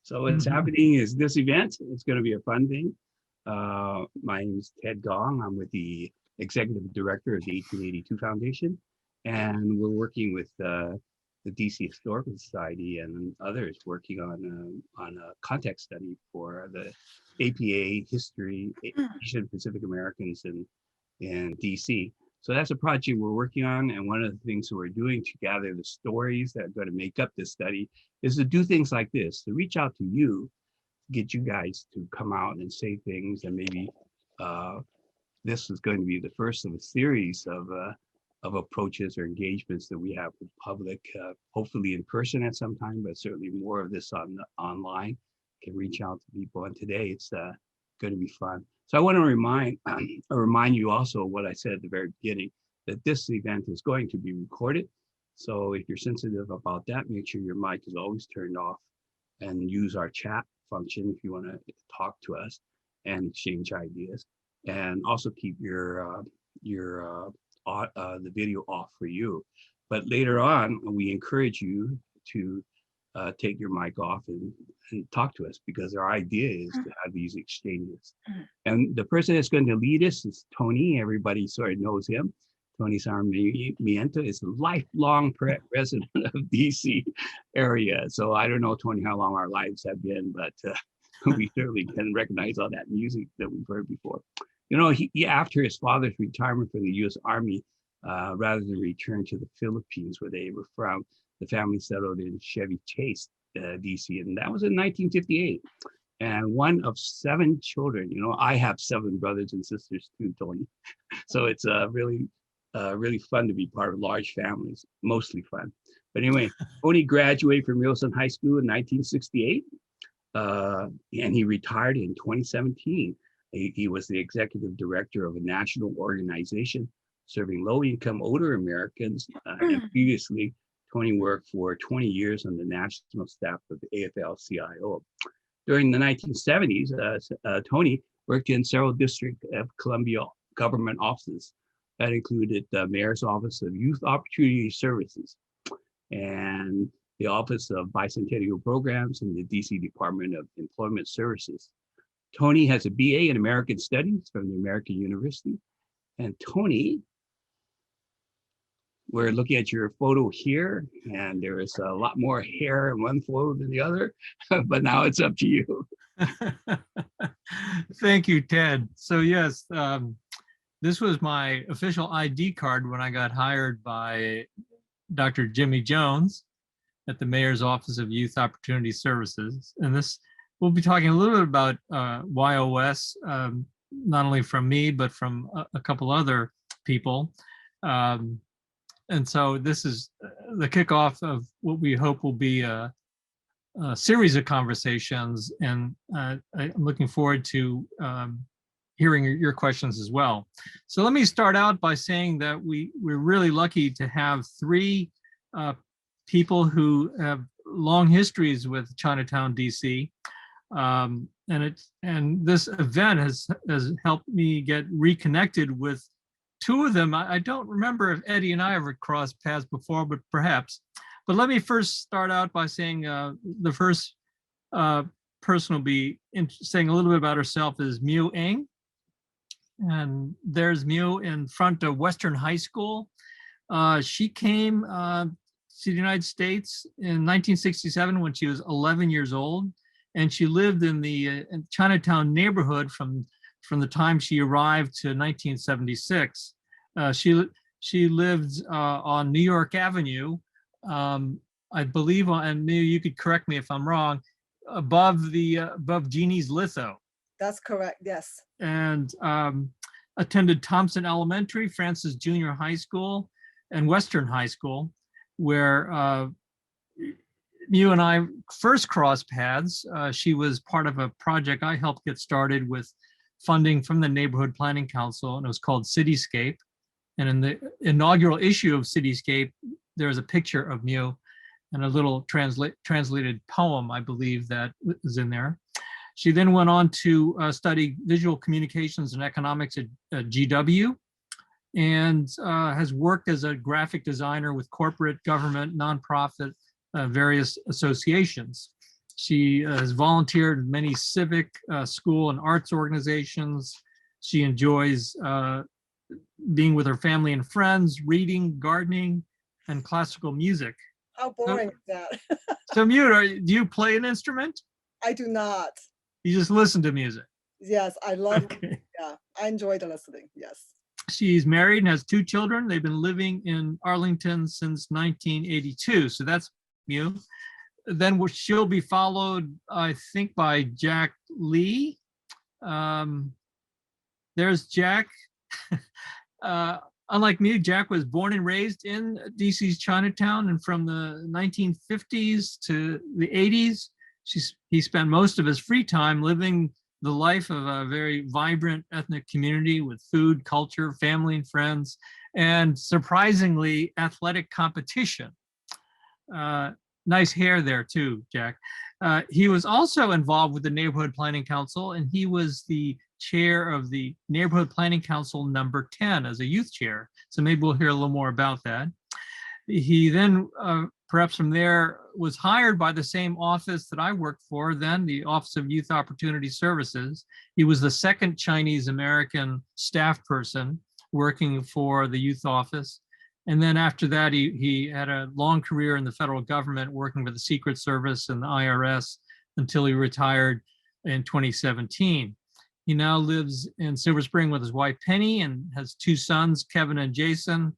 So what's happening is this event. It's going to be a fun thing. My name is Ted Gong. I'm with the executive director of the 1882 Foundation, and we're working with the DC Historical Society and others working on a context study for the APA history, Asian Pacific Americans in DC. So that's a project we're working on, and one of the things that we're doing to gather the stories that are going to make up this study is to do things like this, to reach out to you, get you guys to come out and say things, and maybe this is going to be the first of a series of approaches or engagements that we have with public, hopefully in person at some time, but certainly more of this online. Can reach out to people, and today it's going to be fun. So I want to remind you also what I said at the very beginning, that this event is going to be recorded. So if you're sensitive about that, make sure your mic is always turned off, and use our chat function if you want to talk to us and exchange ideas. And also keep the video off for you. But later on, we encourage you to take your mic off and talk to us, because our idea is to have these exchanges. And the person that's going to lead us is Tony. Everybody sort of knows him. Tony Sarmiento is a lifelong resident of DC area. So I don't know, Tony, how long our lives have been, but we certainly can recognize all that music that we've heard before. You know, he after his father's retirement from the U.S. Army, rather than return to the Philippines where they were from, the family settled in Chevy Chase, DC, and that was in 1958. And one of 7 children. You know, I have 7 brothers and sisters too, Tony. So it's really fun to be part of large families, mostly fun. But anyway, Tony graduated from Wilson High School in 1968, and he retired in 2017. He was the executive director of a national organization serving low-income older Americans, and previously Tony worked for 20 years on the national staff of the AFL-CIO. During the 1970s, Tony worked in several District of Columbia government offices. That included the Mayor's Office of Youth Opportunity Services and the Office of Bicentennial Programs and the DC Department of Employment Services. Tony has a BA in American Studies from the American University. And Tony, we're looking at your photo here, and there is a lot more hair in one photo than the other, but now it's up to you. Thank you, Ted. So yes, this was my official ID card when I got hired by Dr. Jimmy Jones at the Mayor's Office of Youth Opportunity Services. And this, we'll be talking a little bit about YOS, not only from me, but from a couple other people. And so this is the kickoff of what we hope will be a series of conversations. And I'm looking forward to hearing your questions as well. So let me start out by saying that we're really lucky to have 3 people who have long histories with Chinatown, DC. And this event has helped me get reconnected with 2 of them. I don't remember if Eddie and I ever crossed paths before, but perhaps. But let me first start out by saying the first person will be saying a little bit about herself is Miu Eng. And there's Miu in front of Western High School. She came to the United States in 1967 when she was 11 years old. And she lived in the Chinatown neighborhood from the time she arrived to 1976. She lived on New York Avenue, I believe, and Miu, you could correct me if I'm wrong, above Jeannie's Litho. That's correct, yes. And attended Thompson Elementary, Francis Junior High School, and Western High School, where Miu and I first crossed paths. She was part of a project I helped get started with funding from the Neighborhood Planning Council, and it was called Cityscape. And in the inaugural issue of Cityscape, there's a picture of Miu and a little translated poem, I believe, that is in there. She then went on to study visual communications and economics at GW, and has worked as a graphic designer with corporate, government, nonprofit, various associations. She has volunteered in many civic, school, and arts organizations. She enjoys being with her family and friends, reading, gardening, and classical music. How boring is that? So, Miu, do you play an instrument? I do not. You just listen to music. Yes, I love. Okay. Yeah, I enjoy the listening. Yes. She's married and has 2 children. They've been living in Arlington since 1982. So that's Miu. Then she'll be followed, I think, by Jack Lee. There's Jack. Unlike Miu, Jack was born and raised in DC's Chinatown, and from the 1950s to the 80s, he spent most of his free time living the life of a very vibrant ethnic community with food, culture, family and friends, and surprisingly, athletic competition. Nice hair there too, Jack. He was also involved with the Neighborhood Planning Council, and he was the chair of the Neighborhood Planning Council number 10 as a youth chair. So maybe we'll hear a little more about that. He then, perhaps from there, was hired by the same office that I worked for then, the Office of Youth Opportunity Services. He was the second Chinese American staff person working for the youth office. And then after that, he had a long career in the federal government working with the Secret Service and the IRS until he retired in 2017. He now lives in Silver Spring with his wife, Penny, and has 2 sons, Kevin and Jason.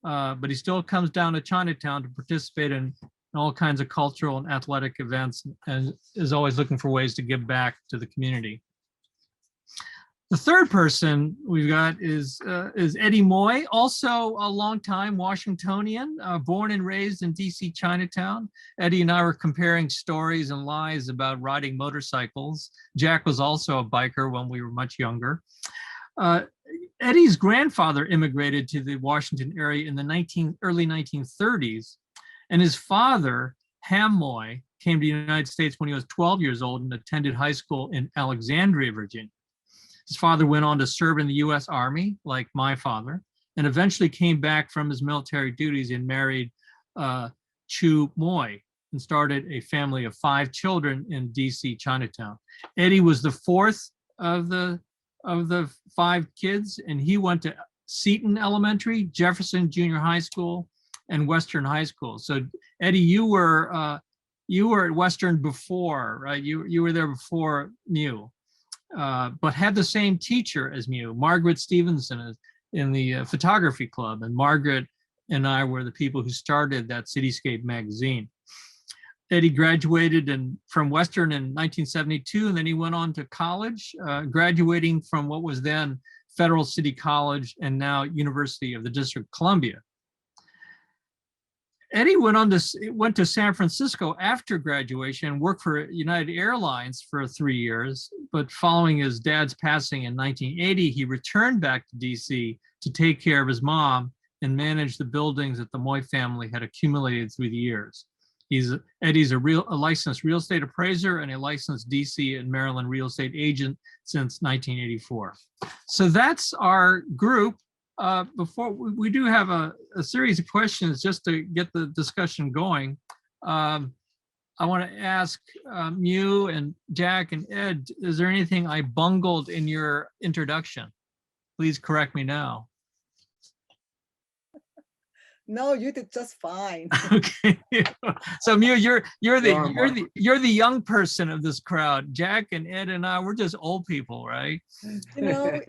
But he still comes down to Chinatown to participate in all kinds of cultural and athletic events, and is always looking for ways to give back to the community. The third person we've got is Ed Moy, also a longtime Washingtonian, born and raised in DC Chinatown. Eddie and I were comparing stories and lies about riding motorcycles. Jack was also a biker when we were much younger. Eddie's grandfather immigrated to the Washington area in the early 1930s, and his father, Ham Moy, came to the United States when he was 12 years old and attended high school in Alexandria, Virginia. His father went on to serve in the US Army, like my father, and eventually came back from his military duties and married Chu Moy and started a family of 5 children in DC Chinatown. Eddie was the 4th of the 5 kids, and he went to Seton Elementary, Jefferson Junior High School, and Western High School. So Eddie, you were at Western before, right? You were there before Miu. But had the same teacher as Miu, Margaret Stevenson, in the photography club. And Margaret and I were the people who started that Cityscape magazine. Eddie graduated from Western in 1972, and then he went on to college, graduating from what was then Federal City College and now University of the District of Columbia. Eddie went to San Francisco after graduation and worked for United Airlines for 3 years. But following his dad's passing in 1980, he returned back to DC to take care of his mom and manage the buildings that the Moy family had accumulated through the years. Eddie's a licensed real estate appraiser and a licensed DC and Maryland real estate agent since 1984. So that's our group. Before we do have a series of questions just to get the discussion going. I want to ask Miu and Jack and Ed, is there anything I bungled in your introduction? Please correct me now. No, you did just fine. Okay. So Miu, you're the young person of this crowd. Jack and Ed and I, we're just old people, right? You know,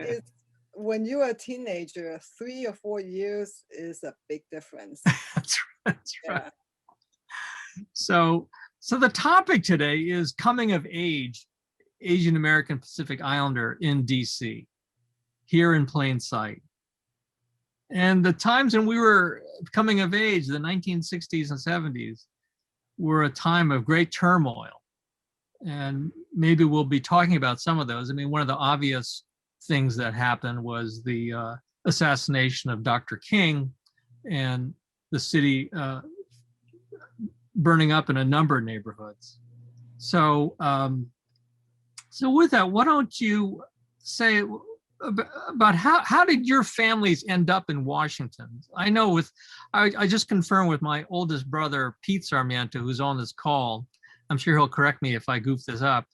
when you're a teenager, 3 or 4 years is a big difference. That's right. So the topic today is coming of age, Asian American Pacific Islander in DC, here in plain sight. And the times when we were coming of age, the 1960s and 70s, were a time of great turmoil. And maybe we'll be talking about some of those. I mean, one of the obvious things that happened was the assassination of Dr. King and the city burning up in a number of neighborhoods. So with that, why don't you say about how did your families end up in Washington? I know I just confirmed with my oldest brother, Pete Sarmiento, who's on this call. I'm sure he'll correct me if I goof this up.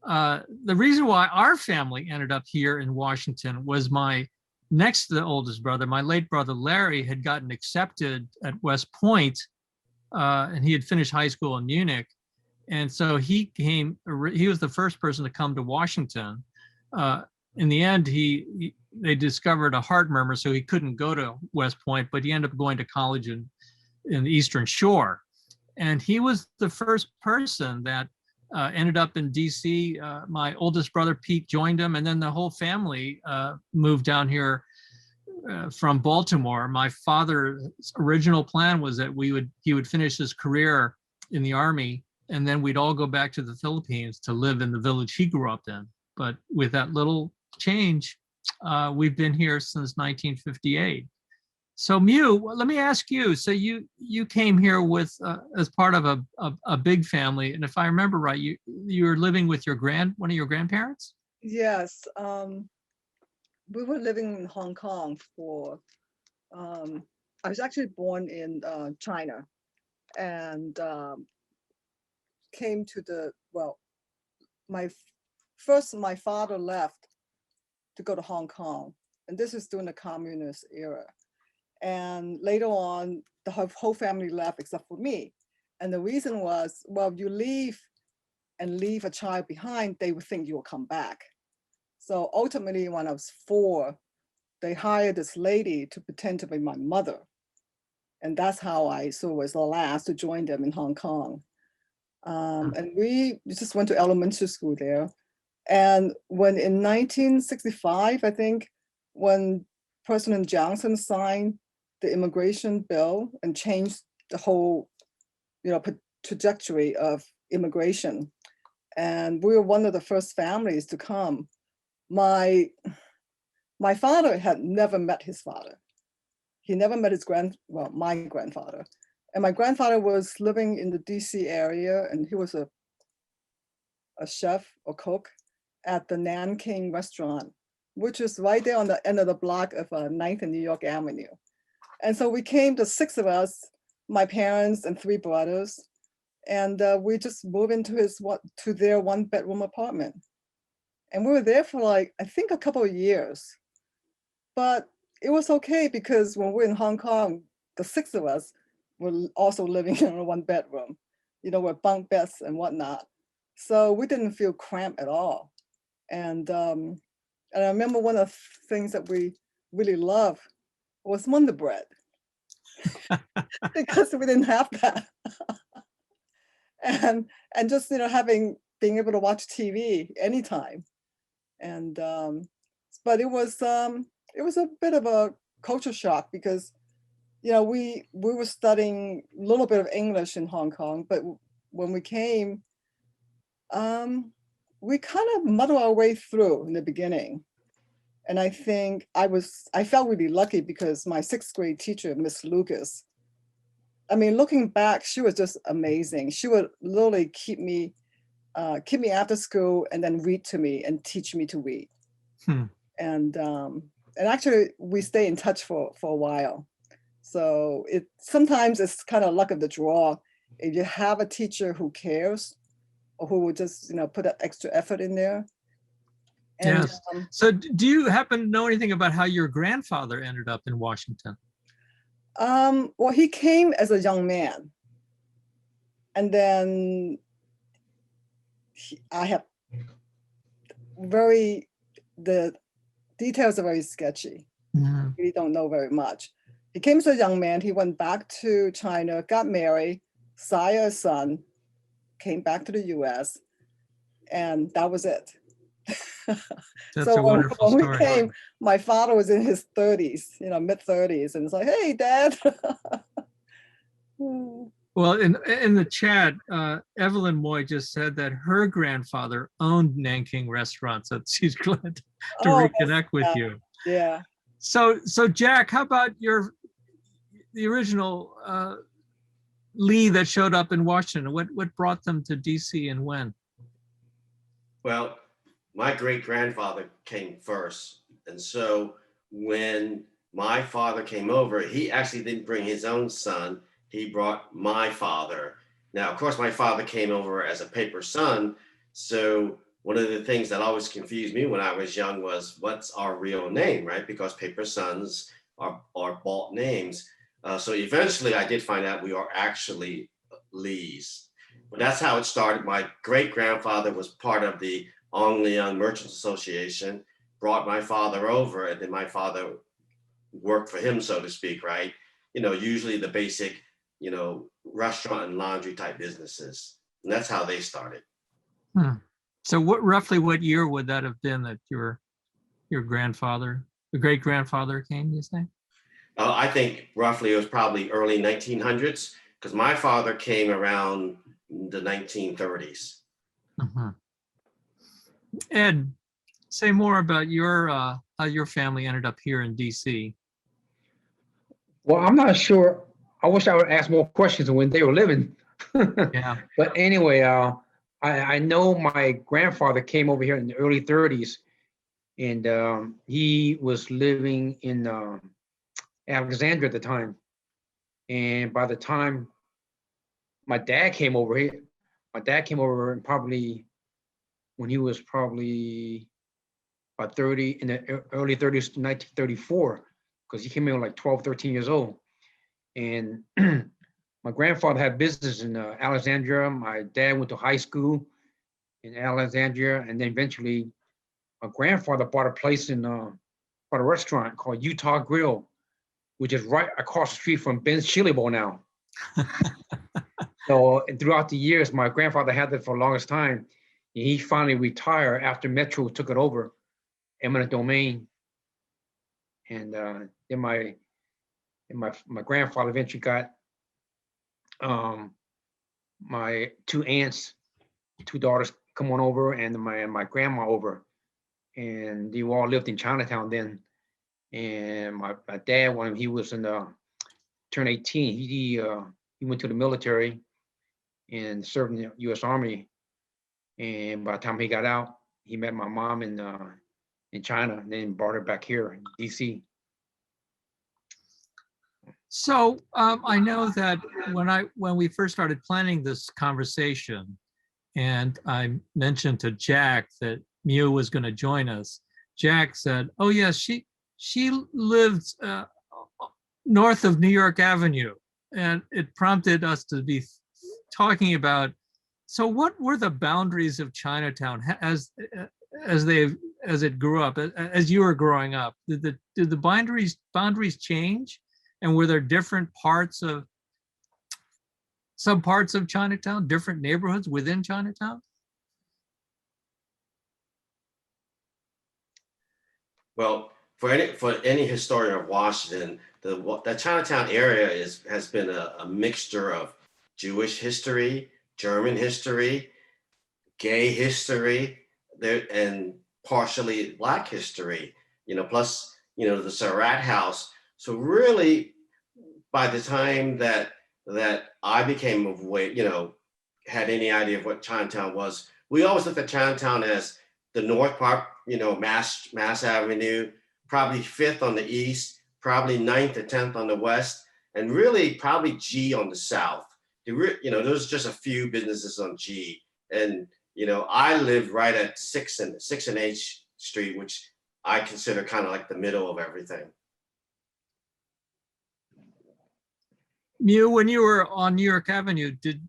The reason why our family ended up here in Washington was my next to the oldest brother, my late brother Larry, had gotten accepted at West Point, and he had finished high school in Munich. And so he was the first person to come to Washington. In the end, they discovered a heart murmur, so he couldn't go to West Point, but he ended up going to college in the Eastern Shore. And he was the first person that ended up in DC. My oldest brother, Pete, joined him, and then the whole family moved down here from Baltimore. My father's original plan was that he would finish his career in the Army, and then we'd all go back to the Philippines to live in the village he grew up in. But with that little change, we've been here since 1958. So Miu, let me ask you, so you came here with as part of a big family, and if I remember right, you were living with one of your grandparents? Yes, we were living in Hong Kong for, I was actually born in China, and came to my father left to go to Hong Kong, and this is during the communist era. And later on, the whole family left except for me. And the reason was, well, you leave a child behind, they would think you will come back. So ultimately, when I was 4, they hired this lady to pretend to be my mother. And that's how I was the last to join them in Hong Kong. And we just went to elementary school there. And when in 1965, I think, when President Johnson signed the immigration bill and changed the whole, trajectory of immigration, and we were one of the first families to come. My father had never met his father. He never met my grandfather. And my grandfather was living in the DC area, and he was a chef or cook at the Nanking restaurant, which is right there on the end of the block of 9th and New York Avenue. And so we came, the 6 of us, my parents and 3 brothers, and we just moved into their 1-bedroom apartment. And we were there for I think a couple of years. But it was okay, because when we're in Hong Kong, the 6 of us were also living in a 1-bedroom, with bunk beds and whatnot. So we didn't feel cramped at all. And I remember one of the things that we really loved was Wonder Bread, because we didn't have that. and just being able to watch TV anytime. And but it was a bit of a culture shock, because we were studying a little bit of English in Hong Kong, but when we came, we kind of muddled our way through in the beginning. And I think I felt really lucky, because my 6th grade teacher, Miss Lucas, I mean, looking back, she was just amazing. She would literally keep me after school and then read to me and teach me to read. And actually, we stay in touch for a while. So sometimes it's kind of luck of the draw. If you have a teacher who cares, or who will just put that extra effort in there. And, yes. So do you happen to know anything about how your grandfather ended up in Washington? Well, he came as a young man, and then the details are very sketchy. We don't know very much. He came as a young man. He went back to China, got married, sired a son, came back to the US, and that was it. That's so a wonderful when story. we came, my father was in his 30s, mid-30s, and it's like, hey, Dad. Well, in the chat, Evelyn Moy just said that her grandfather owned Nanking restaurants, that she's glad to reconnect with you. Yeah. So Jack, how about the original Lee that showed up in Washington? What brought them to DC and when? Well, my great-grandfather came first. And so when my father came over, he actually didn't bring his own son. He brought my father. Now, of course, my father came over as a paper son. So one of the things that always confused me when I was young was what's our real name, right? Because paper sons are bought names. So eventually I did find out we are actually Lees. But that's how it started. My great grandfather was part of the Ong Leong Merchants Association, brought my father over, and then my father worked for him, so to speak, right? Usually the basic, restaurant and laundry type businesses. And that's how they started. So roughly what year would that have been that your grandfather, the great grandfather came, you say? I think roughly it was probably early 1900s, because my father came around the 1930s. Mhm. Ed, say more about how your family ended up here in DC. Well, I'm not sure. I wish I would ask more questions when they were living. Yeah. But anyway, I know my grandfather came over here in the early 30s, and he was living in Alexandria at the time. And by the time my dad came over here, probably when he was probably about 30, in the early 30s, 1934, because he came in like 12, 13 years old. And my grandfather had business in Alexandria. My dad went to high school in Alexandria, and then eventually my grandfather bought a place bought a restaurant called Utah Grill, which is right across the street from Ben's Chili Bowl now. So and throughout the years, my grandfather had that for the longest time. And he finally retired after Metro took it over, eminent domain. And then my grandfather eventually got my two aunts, two daughters come on over, and my grandma over, and they all lived in Chinatown then. And my dad, when he was turned 18, he went to the military and served in the U.S. Army. And by the time he got out, he met my mom in China, and then brought her back here in D.C. So I know that when we first started planning this conversation, and I mentioned to Jack that Miu was going to join us, Jack said, "Oh yes, she lived north of New York Avenue," and it prompted us to be talking about. So, what were the boundaries of Chinatown as it grew up, as you were growing up? Did the boundaries change? And were there different subparts of Chinatown, different neighborhoods within Chinatown? Well, for any historian of Washington, the Chinatown area has been a mixture of Jewish history, German history, gay history, and partially Black history. Plus the Surratt House. So really, by the time that I became aware, had any idea of what Chinatown was, we always looked at Chinatown as the north part, Mass Avenue, probably 5th on the east, probably 9th to 10th on the west, and really probably G on the south. There's just a few businesses on G, and I lived right at 6th and 8th Street, which I consider kind of like the middle of everything. Miu, when you were on New York Avenue, did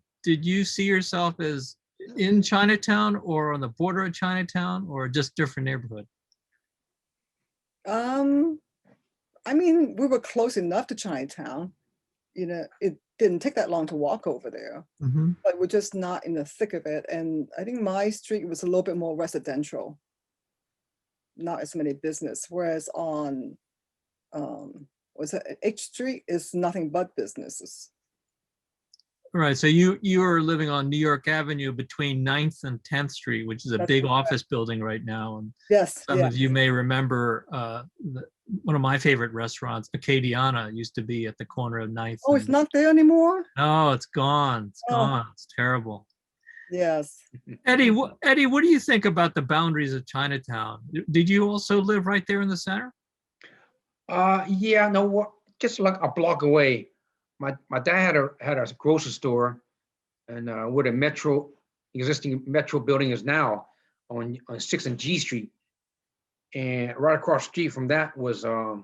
you see yourself as in Chinatown or on the border of Chinatown, or just different neighborhood? I mean, we were close enough to Chinatown. It didn't take that long to walk over there, but we're just not in the thick of it. And I think my street was a little bit more residential, not as many business, whereas on H Street is nothing but businesses. Right. So you are living on New York Avenue between 9th and 10th Street, which is a big office building right now. And yes, some of you may remember one of my favorite restaurants, Acadiana, used to be at the corner of 9th. Oh, it's not there anymore? No, it's gone. It's gone. It's terrible. Yes. Eddie, what do you think about the boundaries of Chinatown? Did you also live right there in the center? Yeah, no, just like a block away. My dad had a grocery store and where the existing Metro building is now on 6th and G Street. And right across the street from that was a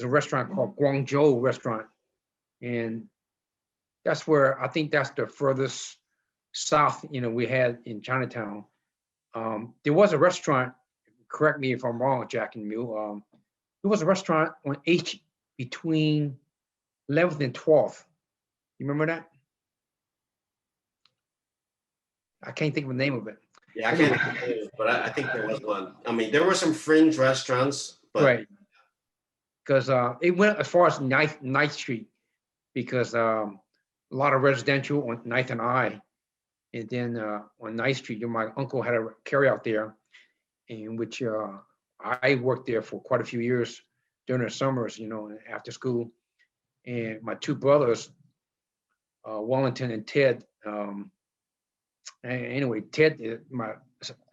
restaurant called Guangzhou Restaurant. And that's where, I think that's the furthest south, we had in Chinatown. There was a restaurant, correct me if I'm wrong, Jack and Miu. There was a restaurant on H between 11th and 12th. You remember that? I can't think of the name of it. Yeah, I can't think of it, but I think there was one. I mean, there were some fringe restaurants, but Right. Because it went as far as 9th Street, because a lot of residential on 9th and I. And then on 9th Street, my uncle had a carryout there, in which I worked there for quite a few years during the summers, after school. And my two brothers, Wellington and Ted, anyway, Ted, my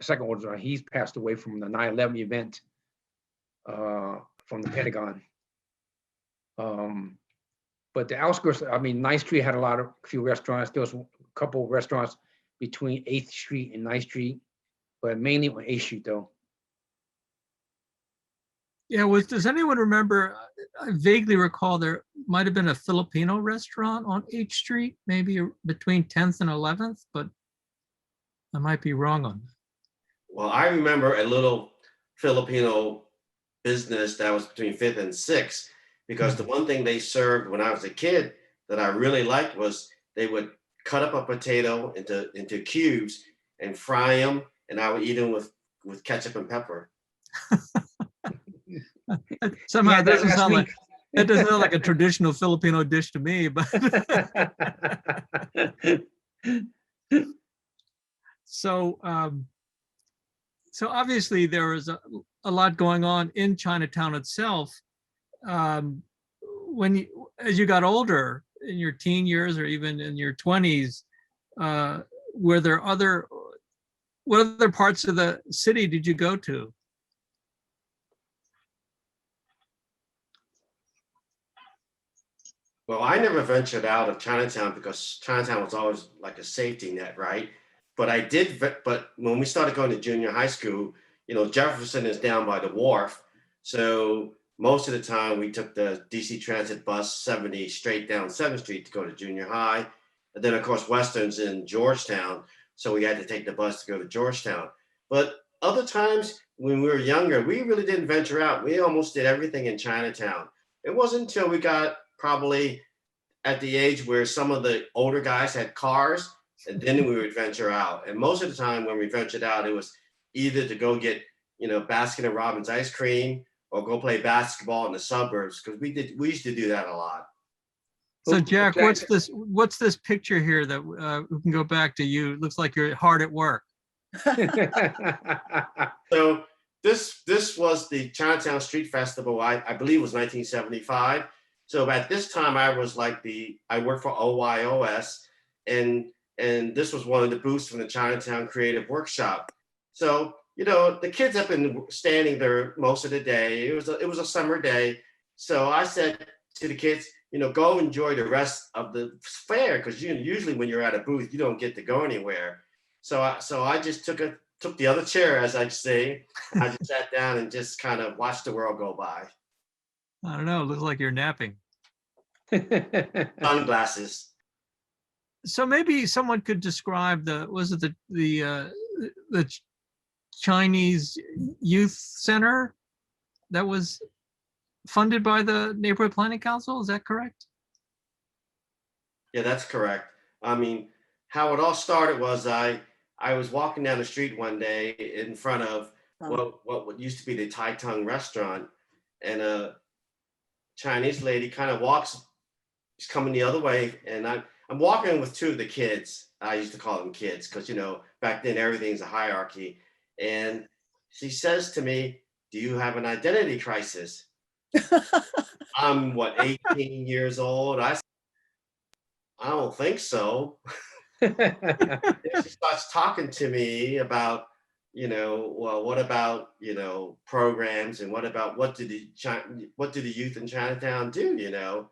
second oldest, he's passed away from the 9/11 event from the Pentagon. But the outskirts, 9th Street had a few restaurants. There was a couple of restaurants between 8th Street and 9th Street, but mainly on 8th Street though. Yeah, does anyone remember, I vaguely recall there might have been a Filipino restaurant on H Street, maybe between 10th and 11th, but I might be wrong on that. well, I remember a little Filipino business that was between 5th and 6th, because the one thing they served when I was a kid that I really liked was they would cut up a potato into cubes and fry them, and I would eat them with ketchup and pepper. Somehow Yeah, it doesn't that's sound weak. like it doesn't sound like a traditional Filipino dish to me, but so obviously there was a lot going on in Chinatown itself. As you got older, in your teen years or even in your 20s, were there what other parts of the city did you go to? Well, I never ventured out of Chinatown because Chinatown was always like a safety net, right? But I did, but when we started going to junior high school, Jefferson is down by the wharf. So most of the time we took the DC Transit bus 70 straight down 7th Street to go to junior high. And then of course, Western's in Georgetown. So we had to take the bus to go to Georgetown. But other times when we were younger, we really didn't venture out. We almost did everything in Chinatown. It wasn't until we got probably at the age where some of the older guys had cars, and then we would venture out. And most of the time when we ventured out, it was either to go get, Baskin and Robbins ice cream or go play basketball in the suburbs, because we used to do that a lot. So Jack, what's this picture here that we can go back to you? It looks like you're hard at work. So this was the Chinatown Street Festival. I believe it was 1975. So at this time, I was I worked for OYOS, and this was one of the booths from the Chinatown Creative Workshop. So, the kids have been standing there most of the day. It was a summer day. So I said to the kids, go enjoy the rest of the fair, because usually when you're at a booth, you don't get to go anywhere. So I just took the other chair, as I say. I just sat down and just kind of watched the world go by. I don't know. It looks like you're napping. Sunglasses. So maybe someone could describe the Chinese Youth Center that was funded by the Neighborhood Planning Council. Is that correct? Yeah, that's correct. I mean, how it all started was I was walking down the street one day in front of what used to be the Tai Tung restaurant, and a Chinese lady kind of she's coming the other way, and I'm walking with two of the kids. I used to call them kids because, back then everything's a hierarchy. And she says to me, "Do you have an identity crisis?" I'm 18 years old. I don't think so. And she starts talking to me about, well, what about, programs, and what do the youth in Chinatown do,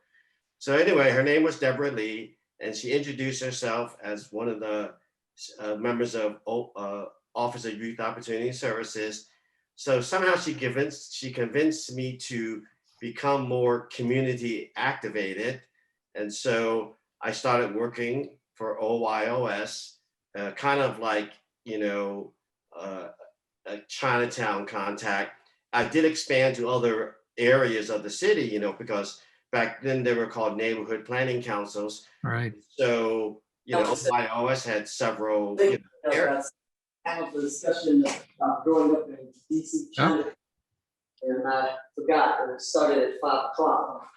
So anyway, her name was Deborah Lee, and she introduced herself as one of the members of Office of Youth Opportunity Services. So somehow she convinced me to become more community activated. And so I started working for OYOS, kind of like, a Chinatown contact. I did expand to other areas of the city, because back then they were called neighborhood planning councils. Right. So, OYOS had several areas. Kind of the discussion about growing up in DC, China, and I forgot it started at 5 o'clock.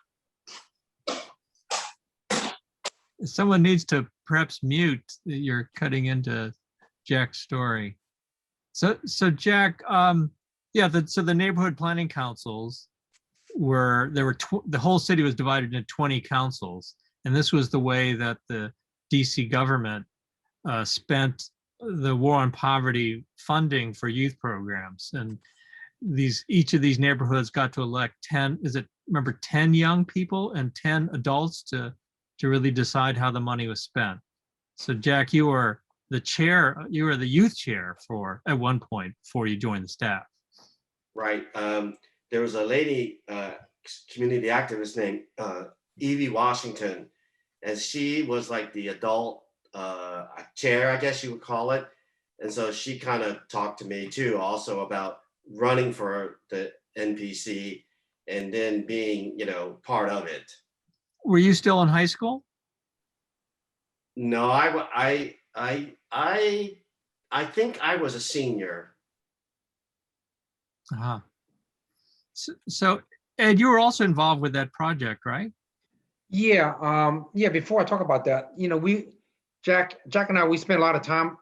Someone needs to perhaps mute. You're cutting into Jack's story. So Jack, so the neighborhood planning councils the whole city was divided into 20 councils, and this was the way that the DC government spent the war on poverty funding for youth programs. And each of these neighborhoods got to elect 10 young people and 10 adults to really decide how the money was spent. So Jack, you were the youth chair at one point before you joined the staff. Right. There was a lady, community activist named Evie Washington, and she was like the adult chair, I guess you would call it. And so she kind of talked to me too, also about running for the NPC and then being, part of it. Were you still in high school? No, I think I was a senior. Uh-huh. So Ed, you were also involved with that project, right? Yeah. Before I talk about that, Jack and I, we spent a lot of time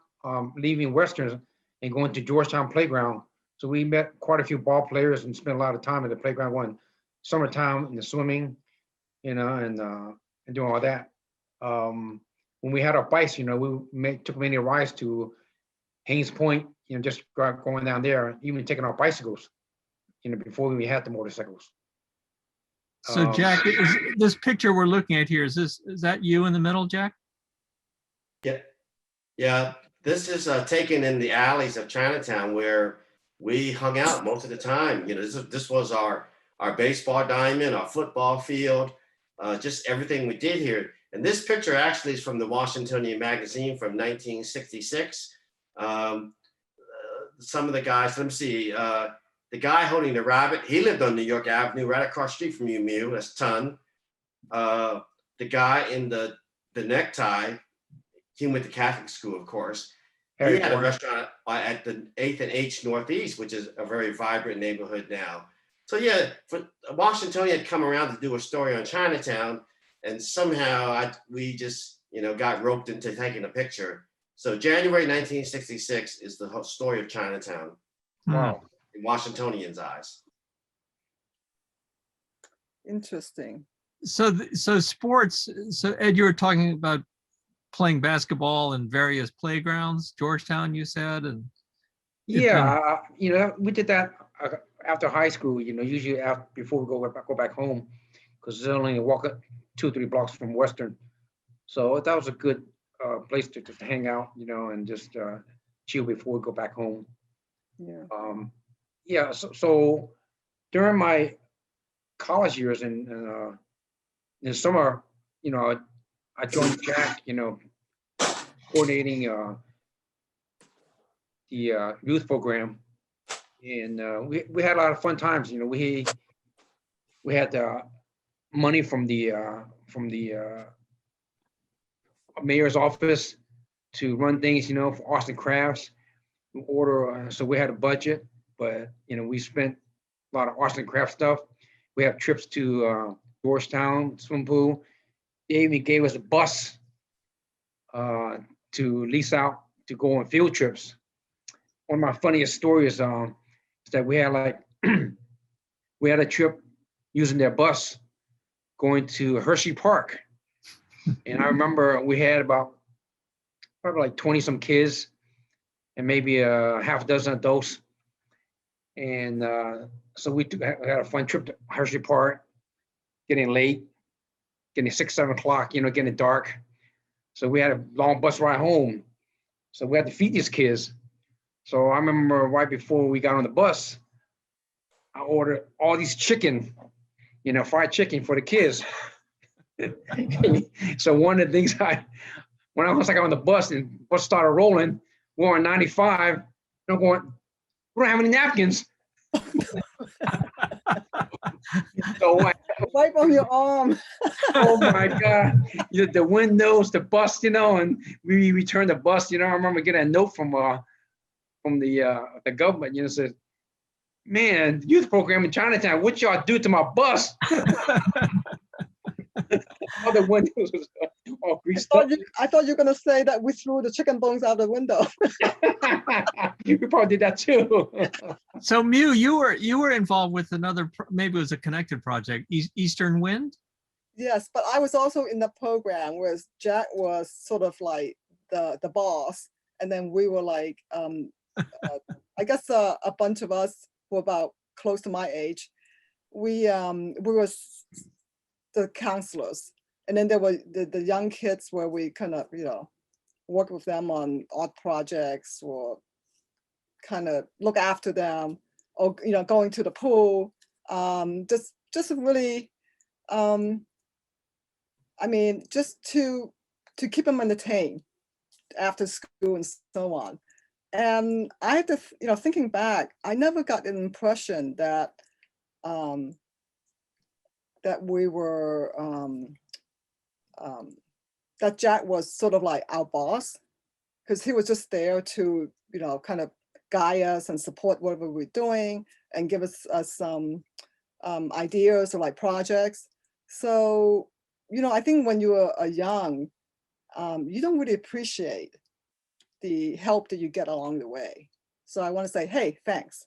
leaving Western and going to Georgetown Playground. So we met quite a few ball players and spent a lot of time at the playground, one summertime in the swimming, and doing all that. When we had our bikes, we took many rides to Haynes Point, just going down there, even taking our bicycles, before we had the motorcycles. So Jack, this picture we're looking at here, is that you in the middle, Jack? Yeah. This is taken in the alleys of Chinatown where we hung out most of the time. This was our baseball diamond, our football field, just everything we did here. And this picture actually is from the Washingtonian magazine from 1966. Some of the guys, let me see, the guy holding the rabbit, he lived on New York Avenue, right across the street from you, that's Ton. The guy in the necktie, he went to Catholic school, of course. He had a restaurant at the 8th and H Northeast, which is a very vibrant neighborhood now. So yeah, for Washingtonian had come around to do a story on Chinatown, and somehow we just, got roped into taking a picture. So January 1966 is the whole story of Chinatown. Wow. In Washingtonians' eyes. Interesting. So sports. So Ed, you were talking about playing basketball in various playgrounds, Georgetown, you said, and yeah, we did that after high school. Usually before we go back home, because it's only a walk 2-3 blocks from Western. So that was a good place to hang out, and just chill before we go back home. Yeah. So during my college years in the summer, I joined Jack, coordinating the youth program, and we had a lot of fun times. We had money from the mayor's office to run things, for arts and crafts. So we had a budget, but we spent a lot of arts and crafts stuff. We have trips to Georgetown swimming pool. They even gave us a bus to lease out to go on field trips. One of my funniest stories is that we had we had a trip using their bus going to Hershey Park. And I remember we had probably 20 some kids and maybe half a dozen adults. And so we had a fun trip to Hershey Park, getting late, getting 6, 7 o'clock, getting dark. So we had a long bus ride home. So we had to feed these kids. So I remember right before we got on the bus, I ordered all these chicken, fried chicken for the kids. So one of the things when I was like on the bus and the bus started rolling, we're on 95, I'm going, we don't have any napkins. So Wipe on your arm. oh my God, the windows, the bus, and we returned the bus. I remember getting a note from the government, said, man, youth program in Chinatown, what y'all do to my bus? All the windows was all greased up. I thought you were gonna say that we threw the chicken bones out the window. We probably did that too. So Miu, you were involved with another, maybe it was a connected project, Eastern Wind? Yes, but I was also in the program where Jack was sort of like the boss, and then we were like, I guess a bunch of us who were about close to my age. We were the counselors, and then there were the young kids where we kind of work with them on art projects or kind of look after them, or going to the pool, just really. I mean, just to keep them entertained after school and so on. And I had to, thinking back, I never got an impression that that we were that Jack was sort of like our boss, because he was just there to kind of guide us and support whatever we're doing and give us some ideas or like projects. So I think when you are young, you don't really appreciate the help that you get along the way. So I want to say, hey, thanks,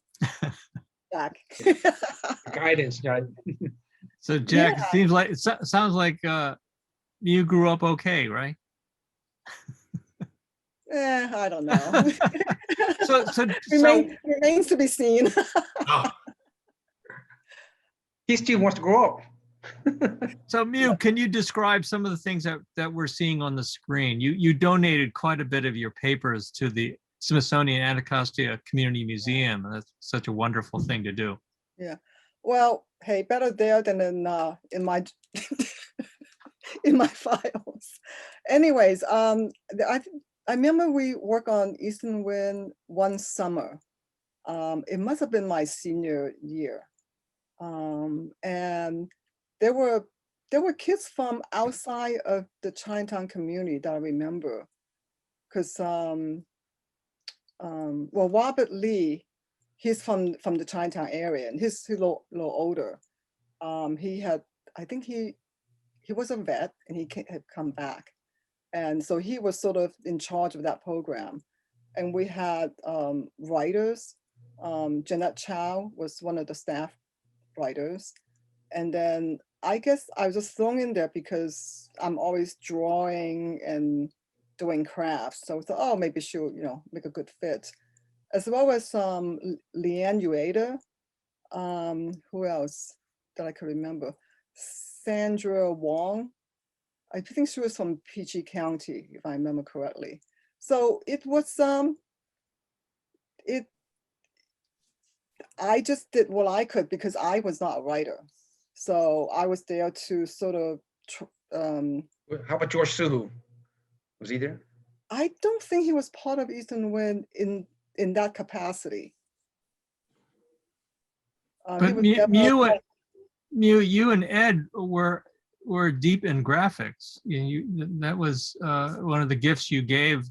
Jack. Guidance, Jack. So Jack, it sounds like you grew up okay, right? I don't know. So remains to be seen. Oh, He still wants to grow up. So Miu, can you describe some of the things that we're seeing on the screen? You donated quite a bit of your papers to the Smithsonian Anacostia Community Museum, and that's such a wonderful thing to do. Yeah. Well, hey, better there than in my in my files. Anyways, I remember we worked on Eastern Wind one summer. It must have been my senior year, and there were kids from outside of the Chinatown community that I remember, because well, Robert Lee, he's from the Chinatown area, and he's a little older. I think he was a vet, and he had come back, and so he was sort of in charge of that program. And we had writers. Jeanette Chow was one of the staff writers, and then I guess I was just thrown in there because I'm always drawing and doing crafts. So I thought, oh, maybe she'll, make a good fit. As well as Leanne Ueda. Who else that I could remember? Sandra Wong. I think she was from PG County, if I remember correctly. So it was I just did what I could because I was not a writer. So I was there to sort of. How about George Suhu? Was he there? I don't think he was part of Eastern Wind in that capacity. But Miu, you and Ed were deep in graphics. That was one of the gifts you gave.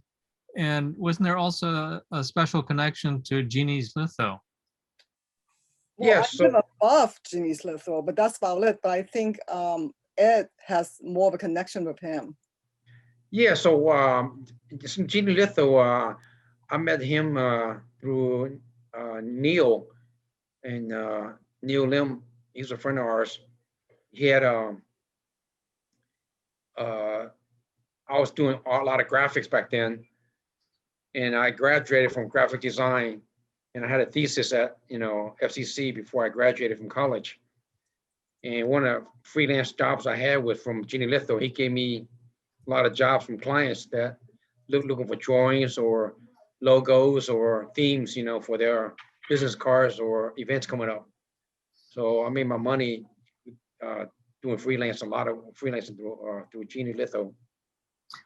And wasn't there also a special connection to Jeannie's litho? Well, Yes. I live above Jeannie's litho, but that's about it. But I think Ed has more of a connection with him. Yeah, so Jeannie Litho, I met him through Neil, and Neil Lim, he's a friend of ours. He had I was doing a lot of graphics back then, and I graduated from graphic design, and I had a thesis at FCC before I graduated from college. And one of the freelance jobs I had was from Jeannie Litho. He gave me a lot of jobs from clients that looking for drawings or logos or themes, for their business cards or events coming up. So I made my money doing freelance, a lot of freelancing through Genie Litho.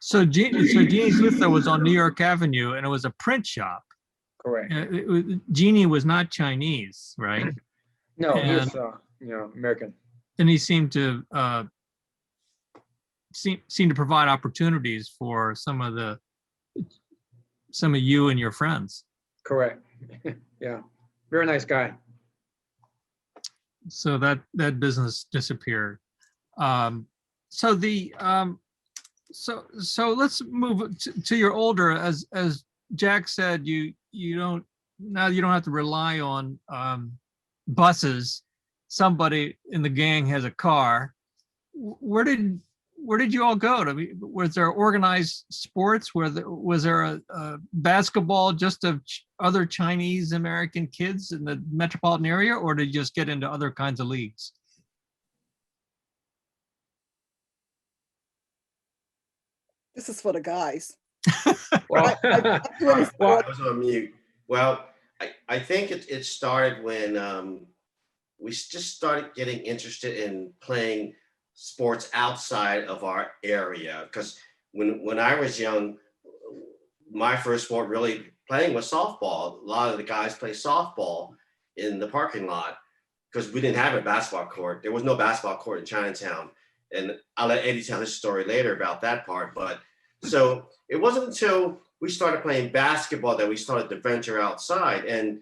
So Genie's Litho was on New York Avenue, and it was a print shop. Correct. Genie was not Chinese, right? No, And- he's American. And he seemed to seem to provide opportunities for some of you and your friends. Correct. Yeah, very nice guy. So that business disappeared. So let's move to your older, as Jack said, you don't have to rely on buses. Somebody in the gang has a car. Where did you all go? Was there organized sports? Was there a basketball just of other Chinese American kids in the metropolitan area, or did you just get into other kinds of leagues? This is for the guys. Well, I do any I sport. was on mute. Well, I think it started when we just started getting interested in playing sports outside of our area. Because when I was young, my first sport really playing was softball. A lot of the guys play softball in the parking lot because we didn't have a basketball court. There was no basketball court in Chinatown. And I'll let Eddie tell his story later about that part. But so it wasn't until we started playing basketball that we started to venture outside. And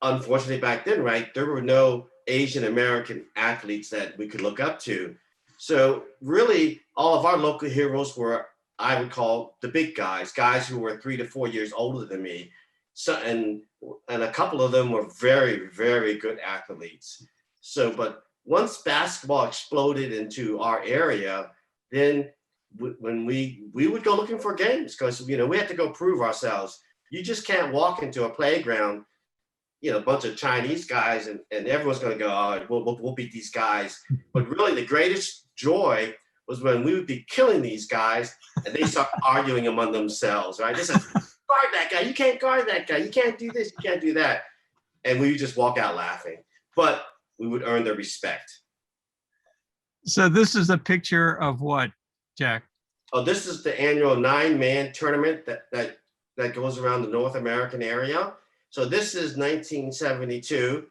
unfortunately back then, right, there were no Asian American athletes that we could look up to. So really all of our local heroes were, I would call, the big guys who were 3 to 4 years older than me. So, and a couple of them were very, very good athletes. So, but once basketball exploded into our area, then when we would go looking for games, because we had to go prove ourselves. You just can't walk into a playground, a bunch of Chinese guys, and everyone's going to go, oh, we'll beat these guys. But really, the greatest joy was when we would be killing these guys, and they start arguing among themselves, right? They said, guard that guy. You can't guard that guy. You can't do this. You can't do that. And we would just walk out laughing. But we would earn their respect. So this is a picture of what, Jack? Oh, this is the annual 9-man tournament that goes around the North American area. So this is 1972.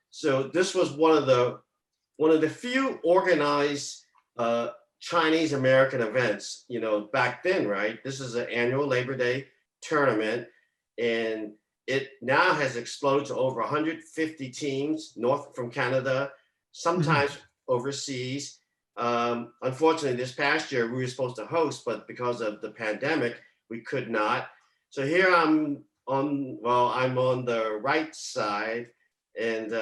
So this was one of the few organized Chinese American events, back then, right? This is an annual Labor Day tournament, and it now has exploded to over 150 teams north from Canada, sometimes overseas. Unfortunately, this past year we were supposed to host, but because of the pandemic, we could not. So here I'm on the right side, and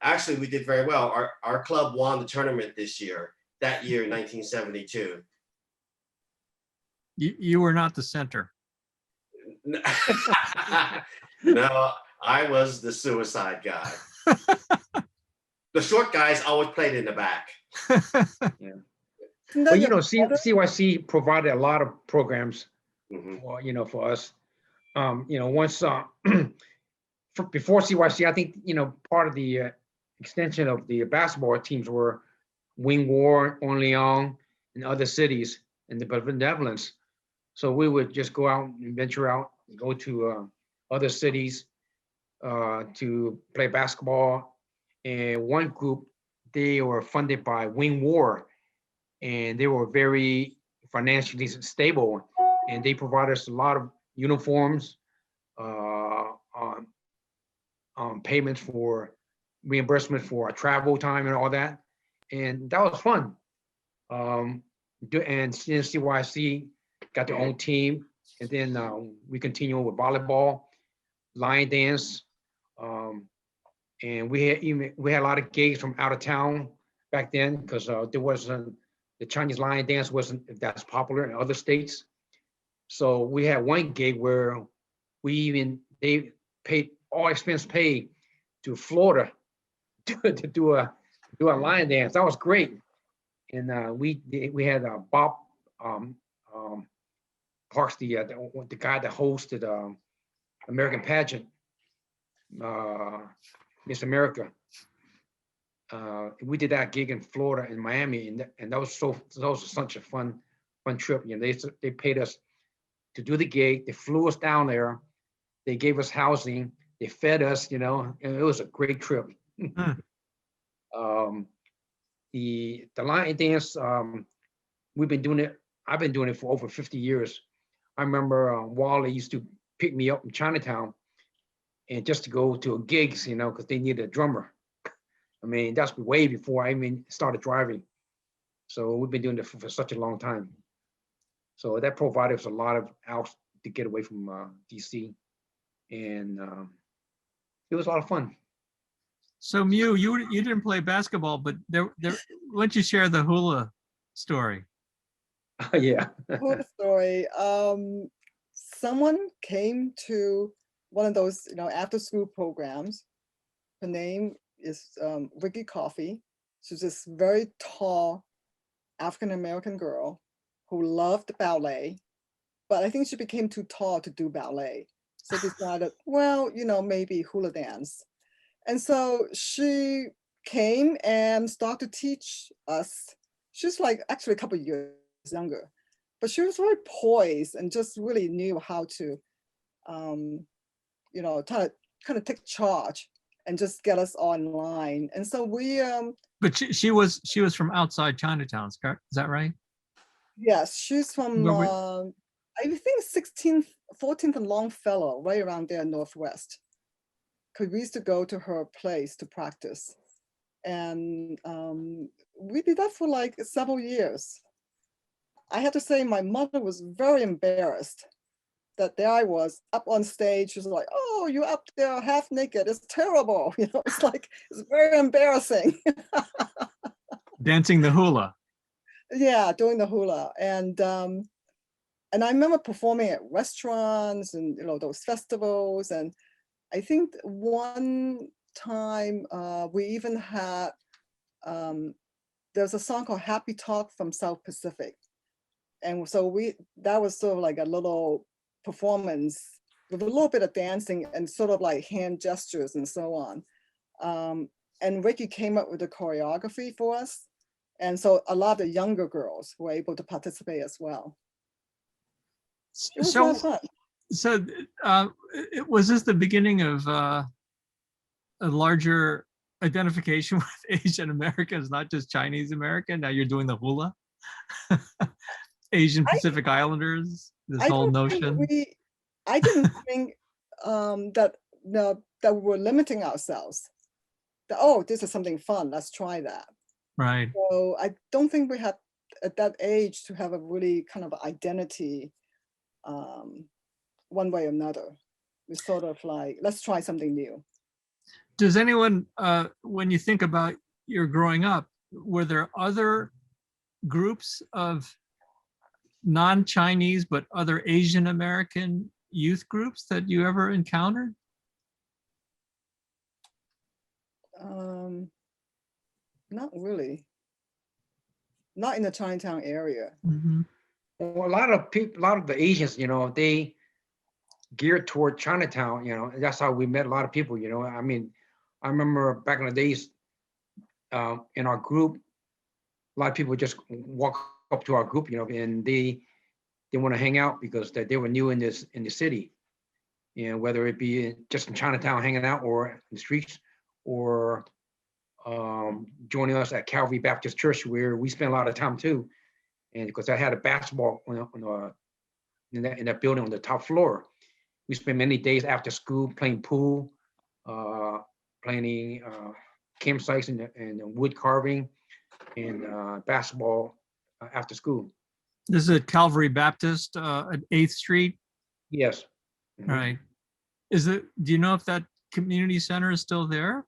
actually we did very well. Our club won the tournament that year in 1972. You were not the center. No, I was the suicide guy. The short guys always played in the back. Yeah. No, Well, your father- CYC provided a lot of programs Mhm. for us. Once before CYC, I think part of the extension of the basketball teams were Wingwar, Orleans, and other cities in the Netherlands. So we would just go out and venture out, and go to other cities to play basketball. And one group, they were funded by Wingwar, and they were very financially stable, and they provided us a lot of uniforms, payments for reimbursement for our travel time and all that, and that was fun. And CYC got their own team, and then we continue with volleyball, line dance, and we had a lot of gigs from out of town back then, because there wasn't, the Chinese line dance wasn't that popular in other states. So we had one gig where they paid all expense paid to Florida to do a line dance. That was great. And we had Bob Parks, the guy that hosted American pageant, Miss America. We did that gig in Florida and Miami, and that was such a fun trip. You know, they paid us to do the gig. They flew us down there. They gave us housing. They fed us. You know, and it was a great trip. The line dance, we've been doing it. I've been doing it for over 50 years. I remember Wally used to pick me up in Chinatown, and just to go to gigs, you know, because they needed a drummer. I mean, that's way before I even started driving. So we've been doing it for such a long time. So that provided us a lot of outs to get away from DC, and it was a lot of fun. So Miu, you didn't play basketball, but there why don't you share the hula story? Yeah. Cool story. Someone came to one of those, you know, after school programs. Her name is Ricky Coffey. She's this very tall African-American girl who loved ballet, but I think she became too tall to do ballet. So decided, well, you know, maybe hula dance. And so she came and started to teach us. She's like actually a couple of years younger, but she was very poised and just really knew how to, you know, kind of take charge and just get us online. And so we, But she was from outside Chinatown, is that right? yes, she's from, Where I think 16th, 14th and Longfellow, right around there, Northwest. Because we used to go to her place to practice. And we did that for like several years. I had to say my mother was very embarrassed that there I was up on stage. She was like, oh, you're up there half naked. It's terrible. You know, it's like, it's very embarrassing. Dancing the hula. Yeah, doing the hula. And I remember performing at restaurants and, you know, those festivals. And I think one time we even had, there's a song called Happy Talk from South Pacific. And so that was sort of like a little performance with a little bit of dancing and sort of like hand gestures and so on. And Ricky came up with the choreography for us. And so a lot of the younger girls were able to participate as well. It was a lot of fun. So was this the beginning of a larger identification with Asian Americans, not just Chinese American? Now you're doing the hula? Asian Pacific Islanders, this whole notion? I didn't think that we were limiting ourselves. That, oh, this is something fun, let's try that. Right. So I don't think we had at that age to have a really kind of identity one way or another. We sort of like, let's try something new. Does anyone, when you think about your growing up, were there other groups of non-Chinese but other Asian American youth groups that you ever encountered? Not really. Not in the Chinatown area. Mm-hmm. Well, a lot of the Asians, you know, they geared toward Chinatown, you know, and that's how we met a lot of people, you know. I mean, I remember back in the days, in our group, a lot of people just walk up to our group, you know, and they want to hang out because they were new in the city, and whether it be just in Chinatown hanging out or in the streets, or joining us at Calvary Baptist Church, where we spent a lot of time too, and because I had a basketball in that building on the top floor, we spent many days after school playing pool, playing campsites and wood carving, and basketball after school. This is at Calvary Baptist at 8th Street? Yes. Mm-hmm. Right. Do you know if that community center is still there?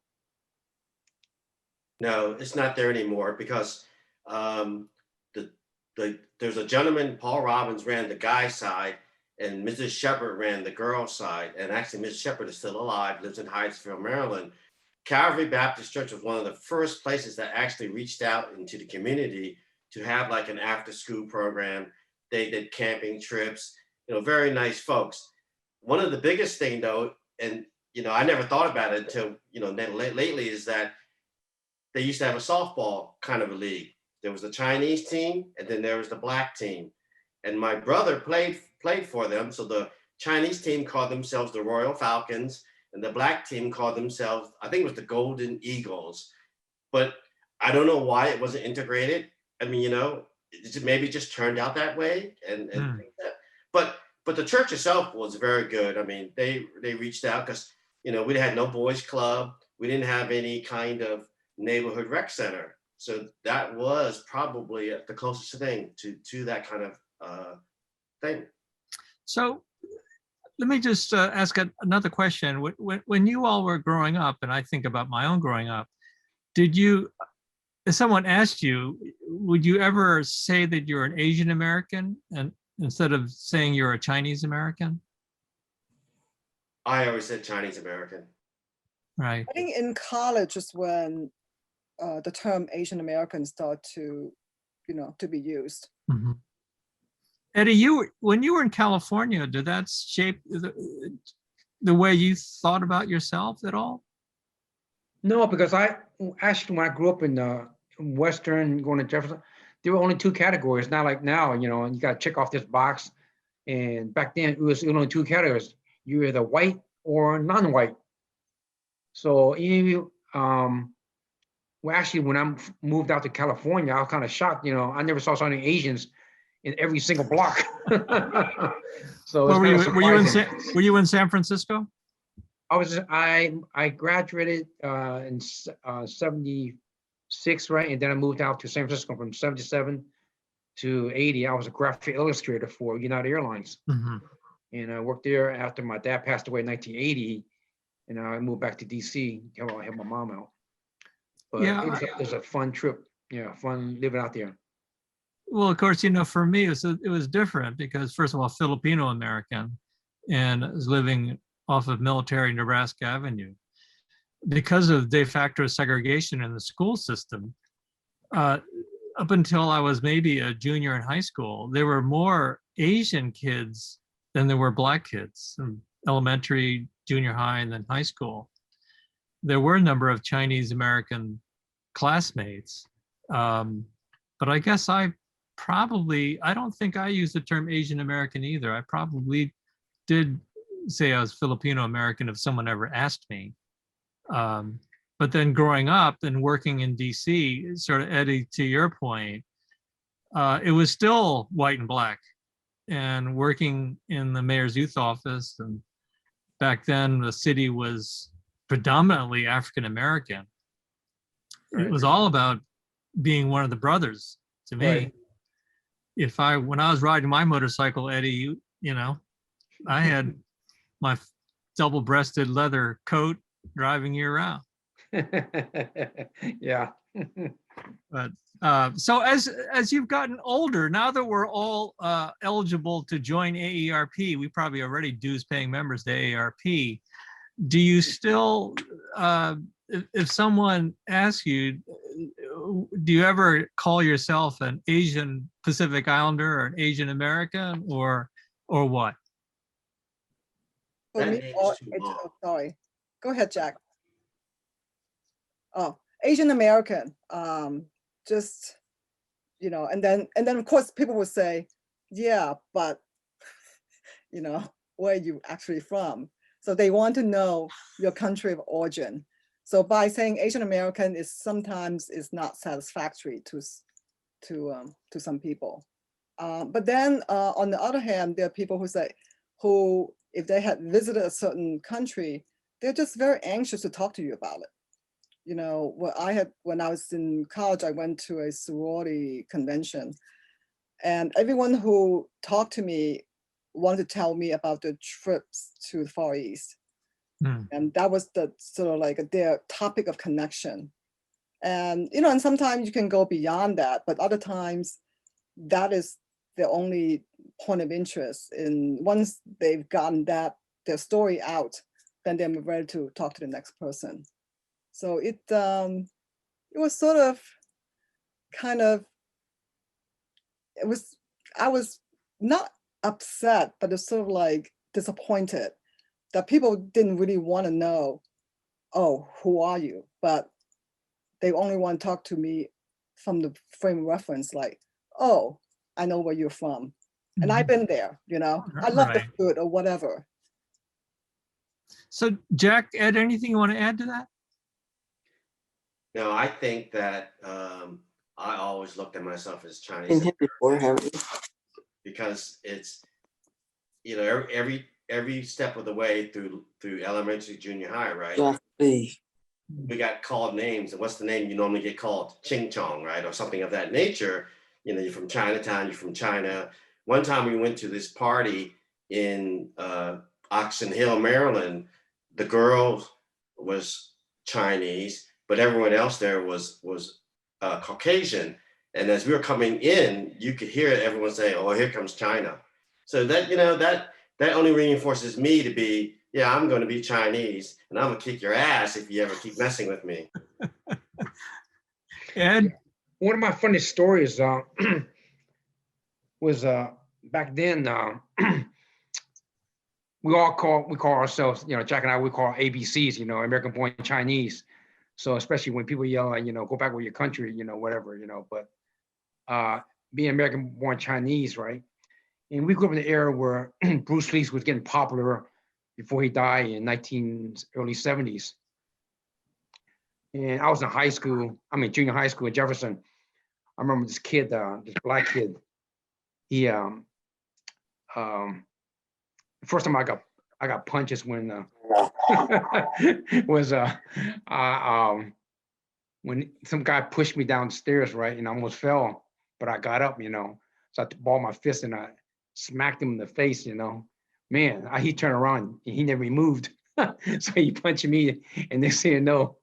No, it's not there anymore because there's a gentleman, Paul Robbins, ran the guy side, and Mrs. Shepard ran the girl side. And actually, Mrs. Shepard is still alive, lives in Hyattsville, Maryland. Calvary Baptist Church was one of the first places that actually reached out into the community to have like an after school program. They did camping trips, very nice folks. One of the biggest thing though, and I never thought about it until lately, is that they used to have a softball kind of a league. There was the Chinese team, and then there was the black team. And my brother played for them. So the Chinese team called themselves the Royal Falcons, and the black team called themselves, I think it was the Golden Eagles. But I don't know why it wasn't integrated. I mean, it maybe just turned out that way. And but the church itself was very good. I mean, they reached out because we had no boys club. We didn't have any kind of neighborhood rec center. So that was probably the closest thing to that kind of thing. So let me just ask another question. When you all were growing up, and I think about my own growing up, if someone asked you, would you ever say that you're an Asian American and instead of saying you're a Chinese American? I always said Chinese American. Right. I think in college is when the term Asian American start to, to be used. Mm-hmm. Eddie, when you were in California, did that shape the way you thought about yourself at all? No, because when I grew up in Western, going to Jefferson, there were only two categories. Not like now, and you got to check off this box. And back then, it was only two categories. You're either white or non-white. So actually, when I moved out to California, I was kind of shocked. I never saw so many Asians in every single block. So well, were you in San Francisco? I graduated in 76, right? And then I moved out to San Francisco from 77 to 80. I was a graphic illustrator for United Airlines. Mm-hmm. And I worked there after my dad passed away in 1980. And I moved back to DC to help my mom out. But yeah, it was a fun trip. Yeah, fun living out there. Well, of course, for me, it was different because, first of all, Filipino American, and I was living off of Military Nebraska Avenue. Because of de facto segregation in the school system, up until I was maybe a junior in high school, there were more Asian kids than there were black kids in elementary, junior high, and then high school. There were a number of Chinese American classmates, but I guess I don't think I used the term Asian American either. I probably did say I was Filipino American if someone ever asked me. But then growing up and working in DC, sort of Eddie, to your point, it was still white and black. And working in the mayor's youth office, and back then the city was predominantly African American. Right. It was all about being one of the brothers to me. Right. When I was riding my motorcycle, Eddie, I had my double-breasted leather coat driving you around. Yeah. But so as you've gotten older, now that we're all eligible to join AARP, we probably already dues-paying members to AARP. Do you still, if someone asks you, do you ever call yourself an Asian Pacific Islander or an Asian American or what? For me, sorry. Go ahead, Jack. Oh, Asian American. Just, and then of course people would say, yeah, but where are you actually from? So they want to know your country of origin. So by saying Asian American is sometimes not satisfactory to some people. But then on the other hand, there are people who if they had visited a certain country, they're just very anxious to talk to you about it. When I was in college, I went to a sorority convention, and everyone who talked to me wanted to tell me about the trips to the Far East. And that was the sort of like their topic of connection. And, and sometimes you can go beyond that, but other times that is their only point of interest. And once they've gotten their story out, then they're ready to talk to the next person. So it was sort of kind of I was not upset, but it's sort of like disappointed that people didn't really want to know, oh, who are you? But they only want to talk to me from the frame of reference, like, oh, I know where you're from. And I've been there, you know, I love the Right. food or whatever. So Jack, Ed, anything you want to add to that? No, I think that I always looked at myself as Seen Chinese him before, haven't you? because it's, you know, every step of the way through elementary, junior high, right? Just be. We got called names, and what's the name you normally get called? Ching Chong, right? Or something of that nature. You know, you're from Chinatown, you're from China. One time we went to this party in Oxon Hill, Maryland. The girl was Chinese, but everyone else there was Caucasian. And as we were coming in, you could hear everyone say, "Oh, here comes China." So that, you know, that only reinforces me to be, yeah, I'm going to be Chinese, and I'm gonna kick your ass if you ever keep messing with me. Ed? One of my funniest stories was back then. We call ourselves, you know, Jack and I, we call ABCs, you know, American Born Chinese. So especially when people yell, you know, go back with your country, you know, whatever, you know. But being American Born Chinese, right? And we grew up in the era where Bruce Lee was getting popular before he died in early 70s. And I was in junior high school in Jefferson. I remember this kid, this black kid. He, first time I got punches when was when some guy pushed me downstairs, right, and I almost fell, but I got up, you know. So I balled my fist and I smacked him in the face, you know. Man, he turned around and he never moved. So he punched me, and next thing you know,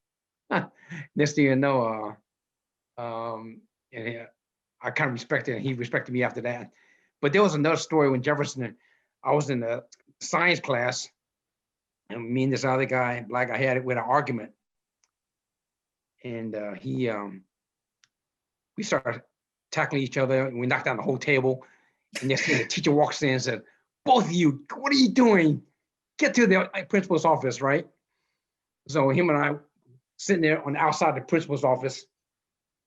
and I kind of respected, and he respected me after that. But there was another story when Jefferson, I was in the science class, and me and this other guy, black guy, had it with an argument, and we started tackling each other, and we knocked down the whole table. And next thing, the teacher walks in and said, "Both of you, what are you doing? Get to the principal's office," right? So him and I sitting there on the outside of the principal's office,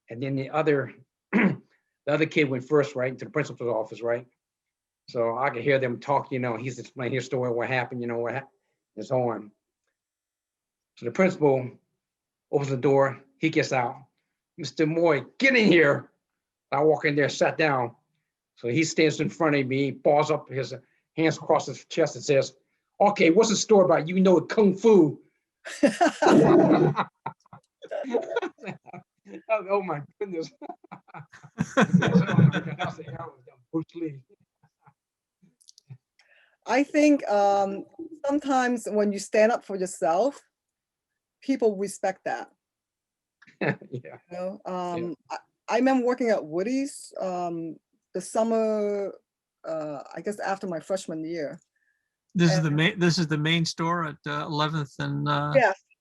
and then the other kid went first, right, into the principal's office, right? So I could hear them talk, you know, he's explaining his story, what happened, you know, what happened, and so on. So the principal opens the door, he gets out. "Mr. Moy, get in here." I walk in there, sat down. So he stands in front of me, balls up his hands across his chest and says, "Okay, what's the story about? You know Kung Fu." Oh my goodness. Bruce Lee. I think sometimes when you stand up for yourself, people respect that. Yeah. You know, I remember working at Woody's the summer, I guess after my freshman year. This is the main store at 11th and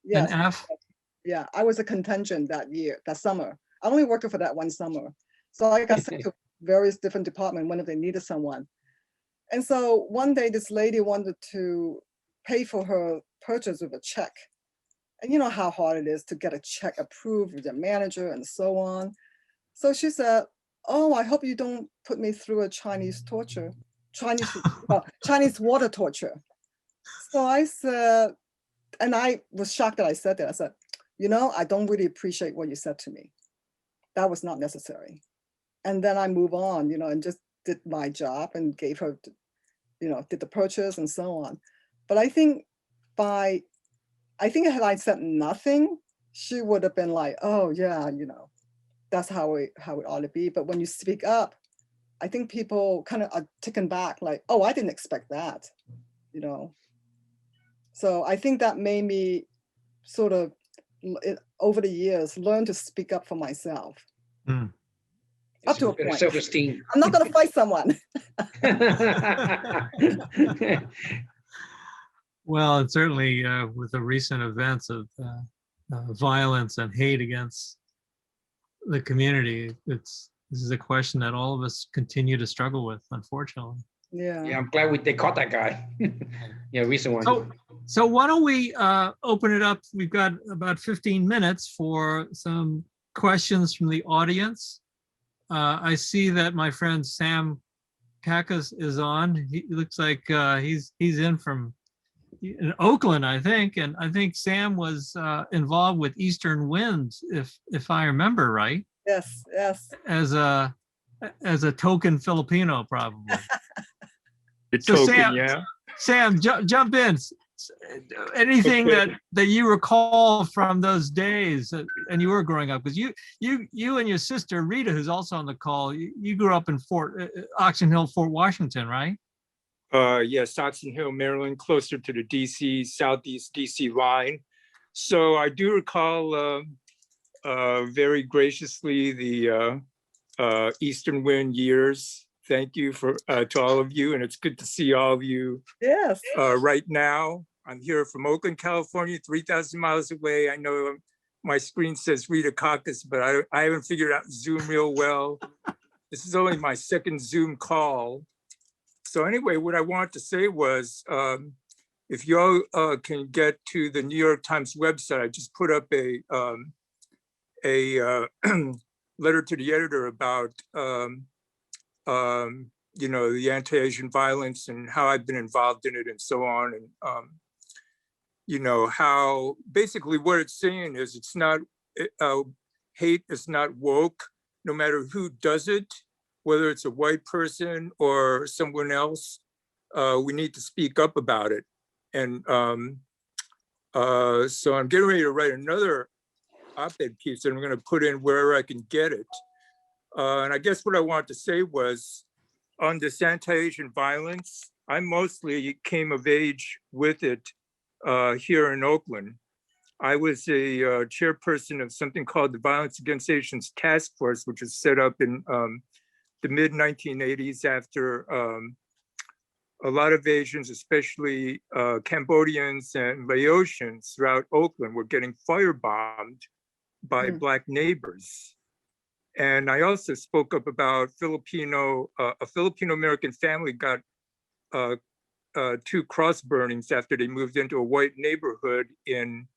Yes, F. yeah. I was a contingent that summer. I only worked for that one summer, so I got sent to various different departments whenever they needed someone. And so one day, this lady wanted to pay for her purchase with a check. And you know how hard it is to get a check approved with your manager and so on. So she said, "Oh, I hope you don't put me through a Chinese water torture." So I said, and I was shocked that I said that. I said, "You know, I don't really appreciate what you said to me. That was not necessary." And then I move on, you know, and just did my job and gave her, you know, did the purchase and so on. But I think had I said nothing, she would have been like, "Oh yeah, you know, that's how it ought to be." But when you speak up, I think people kind of are taken back, like, "Oh, I didn't expect that," you know. So I think that made me sort of over the years learn to speak up for myself. Mm. Up to a point. Self-esteem. I'm not going to fight someone. Well, and certainly with the recent events of violence and hate against the community, it's This is a question that all of us continue to struggle with, unfortunately. Yeah. Yeah, I'm glad they caught that guy. Yeah, recent one. So why don't we open it up? We've got about 15 minutes for some questions from the audience. I see that my friend Sam Kakas is on. He looks like he's in from in Oakland, I think, and I think Sam was involved with Eastern Winds, if I remember right. Yes, yes. As a token Filipino, probably. The So token, yeah. Sam, jump in. Anything Okay. that you recall from those days, and you were growing up, because you and your sister Rita, who's also on the call, you grew up in Oxon Hill, Fort Washington, right? Yes, Oxon Hill, Maryland, closer to the DC, Southeast DC line. So I do recall very graciously the Eastern Wind years. Thank you to all of you, and it's good to see all of you Yes. right now. I'm here from Oakland, California, 3,000 miles away. I know my screen says Rita Caucus, but I haven't figured out Zoom real well. This is only my second Zoom call. So anyway, what I wanted to say was, if y'all can get to the New York Times website, I just put up a letter to the editor about the anti-Asian violence and how I've been involved in it and so on. And, how basically what it's saying is it's not, hate is not woke, no matter who does it, whether it's a white person or someone else, we need to speak up about it. And so I'm getting ready to write another op-ed piece that I'm going to put in wherever I can get it. And I guess what I wanted to say was, on this anti-Asian violence, I mostly came of age with it here in Oakland. I was a chairperson of something called the Violence Against Asians Task Force, which was set up in the mid-1980s after a lot of Asians, especially Cambodians and Laotians throughout Oakland, were getting firebombed by Black neighbors. And I also spoke up about a Filipino-American family got 2 cross burnings after they moved into a white neighborhood in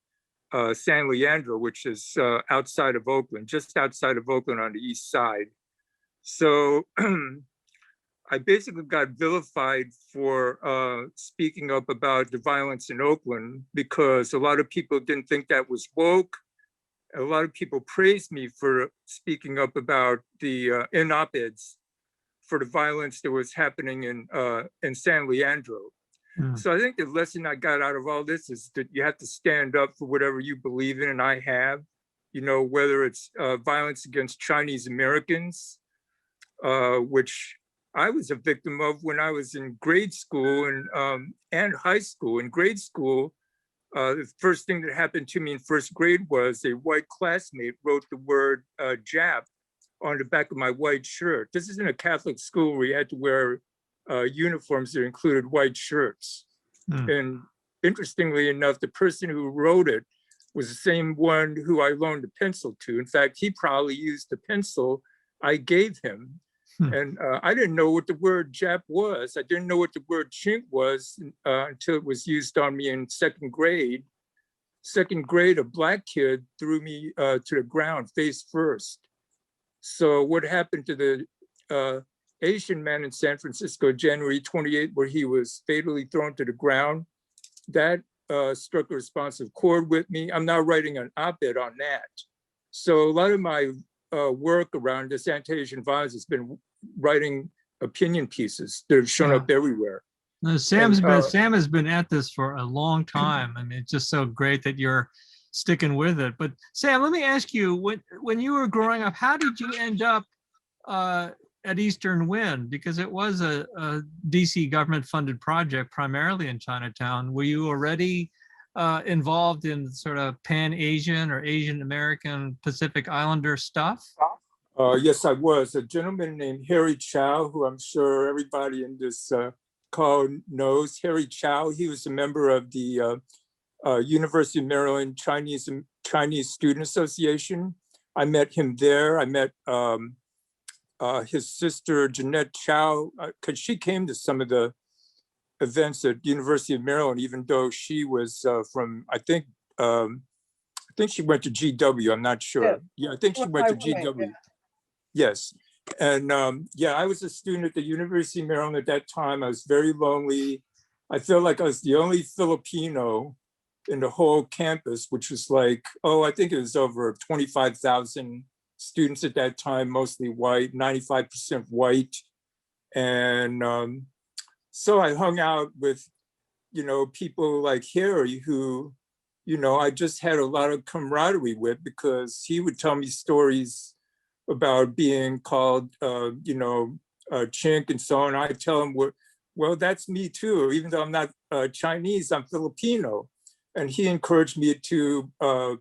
San Leandro, which is outside of Oakland, just outside of Oakland on the east side. So I basically got vilified for speaking up about the violence in Oakland because a lot of people didn't think that was woke. A lot of people praised me for speaking up about the in op-eds for the violence that was happening in San Leandro. So I think the lesson I got out of all this is that you have to stand up for whatever you believe in, and I have, whether it's violence against Chinese Americans, which I was a victim of when I was in grade school and high school. In grade school, the first thing that happened to me in first grade was a white classmate wrote the word Jap on the back of my white shirt. This is in a Catholic school where you had to wear uniforms that included white shirts. And interestingly enough, the person who wrote it was the same one who I loaned the pencil to. In fact, he probably used the pencil I gave him. And I didn't know what the word Jap was. I didn't know what the word chink was until it was used on me in second grade. Second grade, a Black kid threw me to the ground face first. So what happened to the Asian man in San Francisco, January 28th, where he was fatally thrown to the ground, that struck a responsive chord with me. I'm now writing an op-ed on that. So a lot of my work around this anti-Asian violence has been writing opinion pieces that have shown up everywhere. No, Sam has been at this for a long time. I mean, it's just so great that you're sticking with it. But Sam, let me ask you, when you were growing up, how did you end up at Eastern Wind? Because it was a DC government-funded project, primarily in Chinatown. Were you already involved in sort of Pan-Asian or Asian American Pacific Islander stuff? Yes, I was. A gentleman named Harry Chow, who I'm sure everybody in this call knows. Harry Chow, he was a member of the University of Maryland Chinese Student Association. I met him there. I met his sister Jeanette Chow, because she came to some of the events at University of Maryland, even though she was from, I think she went to GW. I'm not sure. Yeah, I think she went to GW. Yes. And yeah, I was a student at the University of Maryland at that time. I was very lonely. I felt like I was the only Filipino in the whole campus, which was like, oh, I think it was over 25,000 students at that time, mostly white, 95% white. And so I hung out with, you know, people like Harry, who, you know, I just had a lot of camaraderie with, because he would tell me stories about being called, you know, chink and so on. I tell him, well, that's me too. Even though I'm not Chinese, I'm Filipino. And he encouraged me to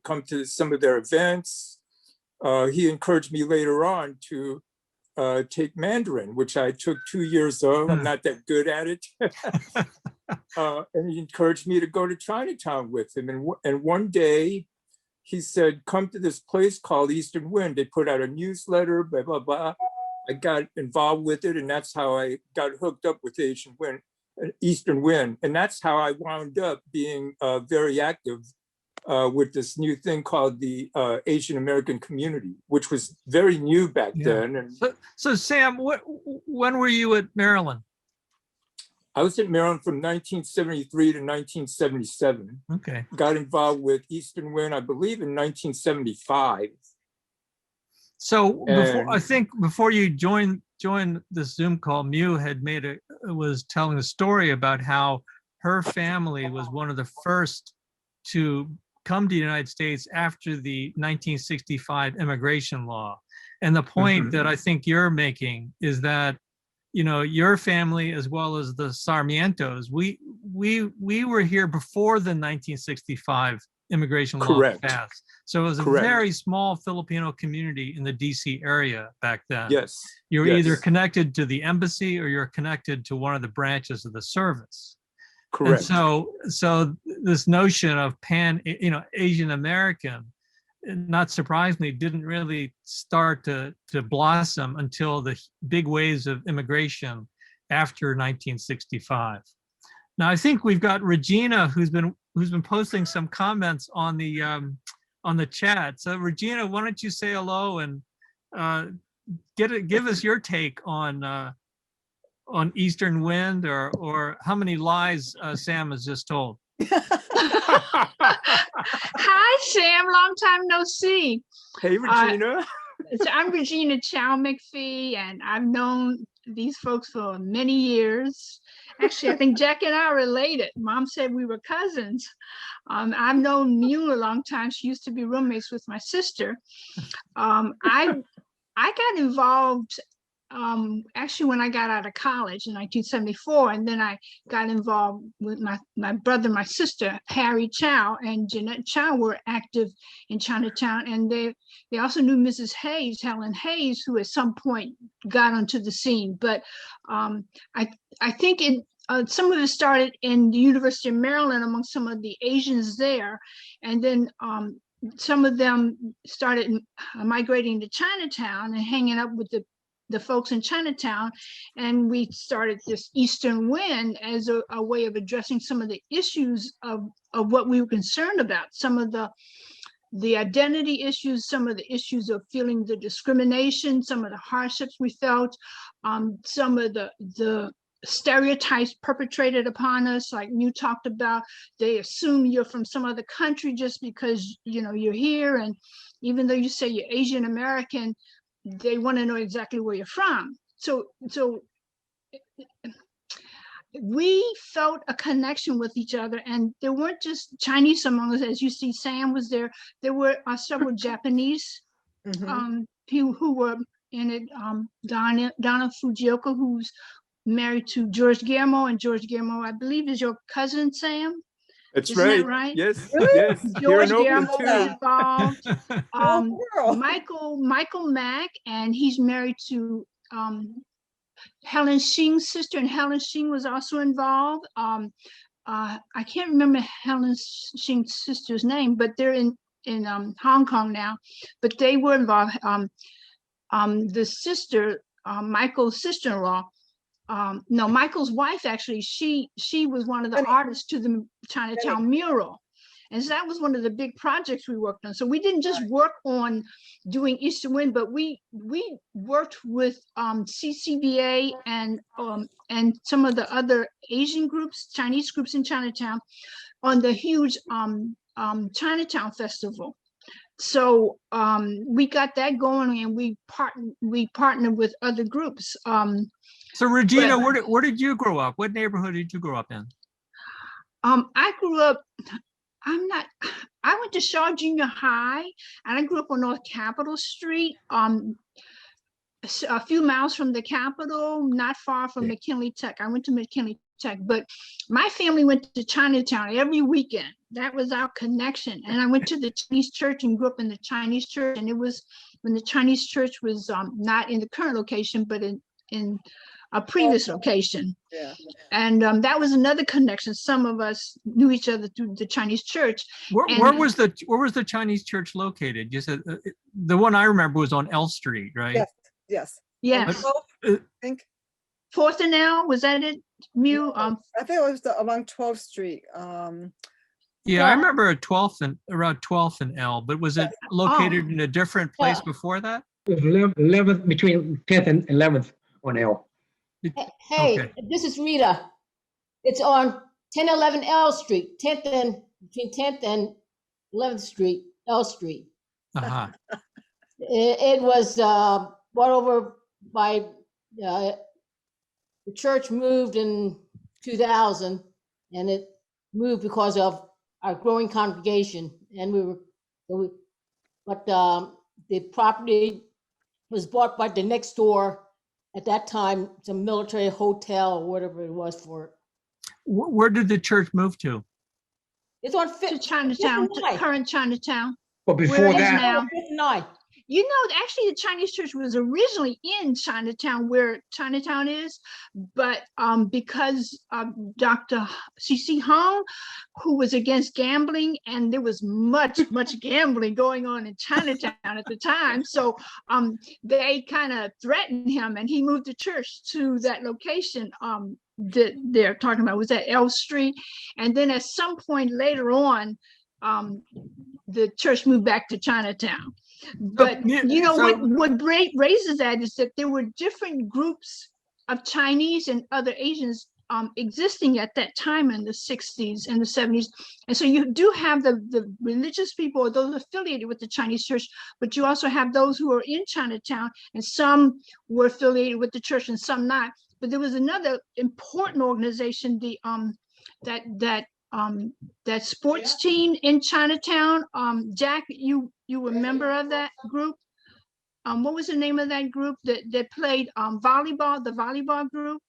come to some of their events. He encouraged me later on to take Mandarin, which I took 2 years of. I'm not that good at it. And he encouraged me to go to Chinatown with him. And one day he said, come to this place called Eastern Wind. They put out a newsletter, blah, blah, blah. I got involved with it, and that's how I got hooked up with Eastern Wind. And that's how I wound up being very active with this new thing called the Asian American community, which was very new back then. And so Sam, when were you at Maryland? I was at Maryland from 1973 to 1977. Okay. Got involved with Eastern Wind, I believe, in 1975. So before you joined this Zoom call, Miu had was telling a story about how her family was one of the first to come to the United States after the 1965 immigration law. And the point that I think you're making is that, you know, your family, as well as the Sarmientos, we were here before the 1965 immigration law passed. So it was a very small Filipino community in the DC area back then. Yes. You were either connected to the embassy or you're connected to one of the branches of the service. Correct. And so this notion of Asian American, not surprisingly, didn't really start to blossom until the big waves of immigration after 1965. Now I think we've got Regina who's been posting some comments on the chat. So Regina, why don't you say hello and give us your take on Eastern Wind, or how many lies Sam has just told. Hi, Sam. Long time no see. Hey, Regina. I'm Regina Chow McPhee, and I've known these folks for many years. Actually, I think Jack and I are related. Mom said we were cousins. I've known Miu a long time. She used to be roommates with my sister. I got involved actually when I got out of college in 1974, and then I got involved with my brother, my sister, Harry Chow and Jeanette Chow were active in Chinatown, and they also knew Mrs. Hayes, Helen Hayes, who at some point got onto the scene. But I think some of it started in the University of Maryland among some of the Asians there, and then some of them started migrating to Chinatown and hanging out with the folks in Chinatown, and we started this Eastern Wind as a way of addressing some of the issues of what we were concerned about, some of the identity issues, some of the issues of feeling the discrimination, some of the hardships we felt, some of the stereotypes perpetrated upon us, like you talked about. They assume you're from some other country just because you're here, and even though you say you're Asian American, they want to know exactly where you're from. So we felt a connection with each other, and there weren't just Chinese among us. As you see, Sam was there. There were several Japanese people who were in it. Donna Fujioka, who's married to George Guillermo, and George Guillermo, I believe, is your cousin, Sam. That's Isn't right. that right? Yes. Really? Yes. George Here in Oakland, Guillermo is too. involved. Michael Mack, and he's married to Helen Shing's sister, and Helen Shing was also involved. I can't remember Helen Shing's sister's name, but they're in Hong Kong now. But they were involved. The sister, Michael's sister-in-law. No, Michael's wife, actually, she was one of the artists to the Chinatown mural. And so that was one of the big projects we worked on. So we didn't just work on doing Eastern Wind, but we worked with CCBA and some of the other Asian groups, Chinese groups in Chinatown on the huge Chinatown festival. So we got that going, and we partnered with other groups. So Regina, where did you grow up? What neighborhood did you grow up in? I grew up, I went to Shaw Junior High, and I grew up on North Capitol Street, a few miles from the Capitol, not far from McKinley Tech. I went to McKinley Tech, but my family went to Chinatown every weekend. That was our connection. And I went to the Chinese church and grew up in the Chinese church. And it was when the Chinese church was not in the current location, but in a previous location. Yeah. And that was another connection. Some of us knew each other through the Chinese church. Where was the Chinese church located? You said the one I remember was on L Street, right? Yes. Yes. Yes. I think 4th and L, was that it? Miu? I think it was around 12th Street. Yeah, I remember around 12th and L, but was it located in a different place before that? It was 11th, between 10th and 11th on L. Hey, Okay. this is Rita. It's on 1011 L Street, between 10th and 11th Street, L Street. Uh-huh. It was brought over by the church moved in 2000, and it moved because of our growing congregation. And the property was bought by the next door. At that time, some military hotel or whatever it was for it. Where did the church move to? It's on To Chinatown, to current Chinatown. But Where before it is that, now. 59. You know, actually, the Chinese church was originally in Chinatown, where Chinatown is, but because Dr. C.C. Hong, who was against gambling, and there was much gambling going on in Chinatown at the time, so they kind of threatened him, and he moved the church to that location that they're talking about, was at L Street, and then at some point later on, the church moved back to Chinatown. But you know, what raises that is that there were different groups of Chinese and other Asians existing at that time in the 60s and the 70s. And so you do have the religious people, or those affiliated with the Chinese church, but you also have those who are in Chinatown, and some were affiliated with the church and some not. But there was another important organization, that sports team in Chinatown. Jack, you were a member of that group? What was the name of that group that played volleyball, the volleyball group?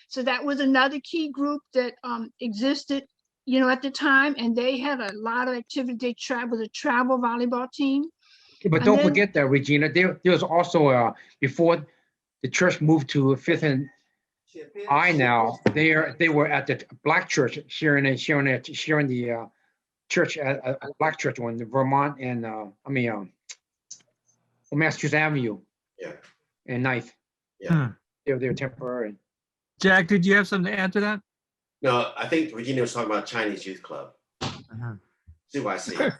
So that was another key group that existed, you know, at the time, and they had a lot of activity. They traveled, a travel volleyball team. but don't forget that, Regina, there was also, before the church moved to 5th and I now, they were at the black church, sharing the church at a black church on Vermont and on Massachusetts Avenue. Yeah. And 9th. Yeah. They were there temporary. Jack, did you have something to add to that? No, I think Regina was talking about Chinese Youth Club. CYC.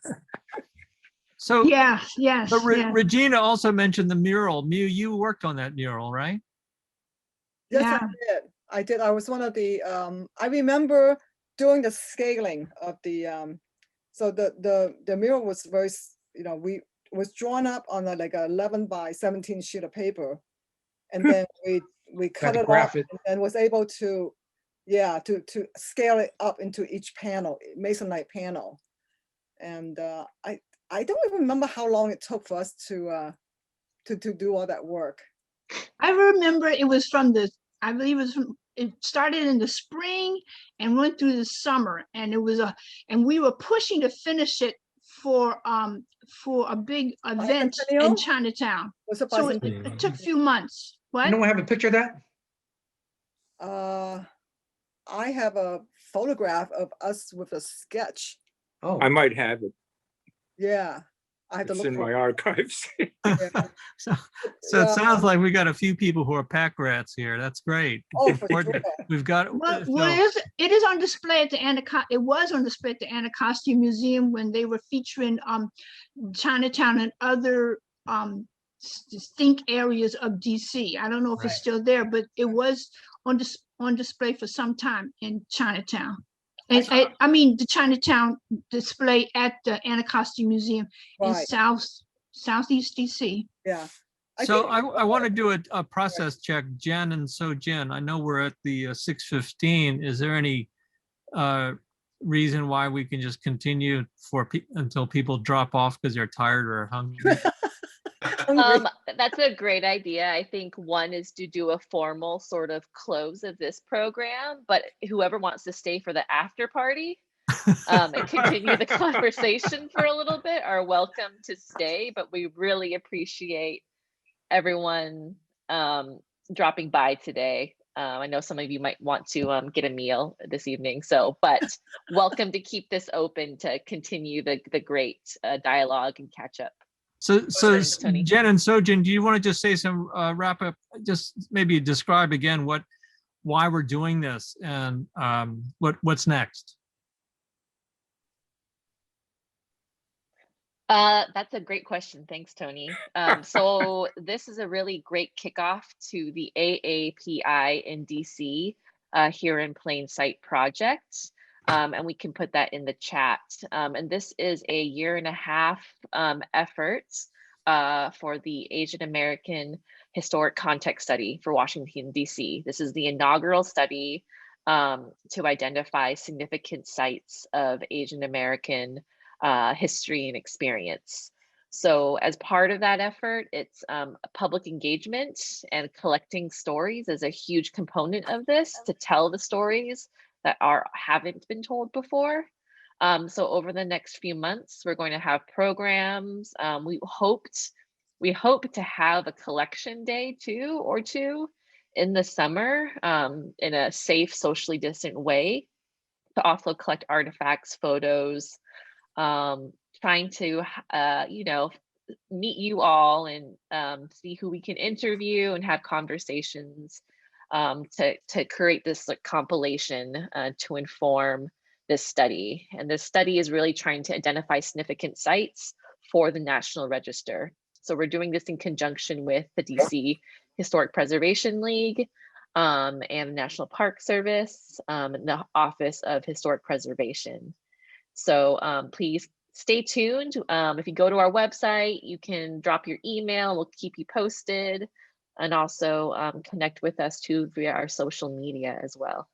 So Yes. but Regina also mentioned the mural. Miu, you worked on that mural, right? Yes, Yeah. I did. I was one of the, I remember doing the scaling of the, so the mural was very, was drawn up on like a 11 by 17 sheet of paper. And then we cut it off and was able to, to scale it up into each panel, masonite panel. And I don't even remember how long it took for us to do all that work. I remember it was I believe it started in the spring and went through the summer, and and we were pushing to finish it for a big event in Chinatown. So it took a few months. What? Anyone have a picture of that? I have a photograph of us with a sketch. Oh, I might have it. Yeah. I have to It's look in my for archives. it. Yeah. So, so it Yeah. sounds like we got a few people who are pack rats here. That's great. Oh, It's for important. sure. We've got, Well, so- it is on display at the it was on display at the Anacostia Museum when they were featuring Chinatown and other distinct areas of DC. I don't know if Right. it's still there, but it was on display for some time in Chinatown. And I mean the Chinatown display at the Anacostia Museum in Right. southeast DC. Yeah. So think- I want to do a process check, Jen and So Jen. I know we're at the 6:15. Is there any reason why we can just continue until people drop off because they're tired or hungry? Hungry. That's a great idea. I think one is to do a formal sort of close of this program, but whoever wants to stay for the after party and continue the conversation for a little bit are welcome to stay, but we really appreciate everyone dropping by today. I know some of you might want to get a meal this evening, but welcome to keep this open to continue the great dialogue and catch up. So Thanks, Tony. Jen and Sojin, do you want to just say some wrap up, just maybe describe again why we're doing this and what's next? That's a great question. Thanks, Tony. So this is a really great kickoff to the AAPI in DC here in Plain Sight project. And we can put that in the chat. And this is a 1.5 year effort for the Asian American Historic Context Study for Washington, DC. This is the inaugural study to identify significant sites of Asian American history and experience. So as part of that effort, it's public engagement and collecting stories is a huge component of this to tell the stories that haven't been told before. So over the next few months, we're going to have programs. We hope to have a collection day or two in the summer in a safe, socially distant way to also collect artifacts, photos, trying to meet you all and see who we can interview and have conversations to create this compilation to inform this study. And this study is really trying to identify significant sites for the National Register. So we're doing this in conjunction with the DC Historic Preservation League and the National Park Service and the Office of Historic Preservation. So please stay tuned. If you go to our website, you can drop your email. We'll keep you posted, and also connect with us too via our social media as well.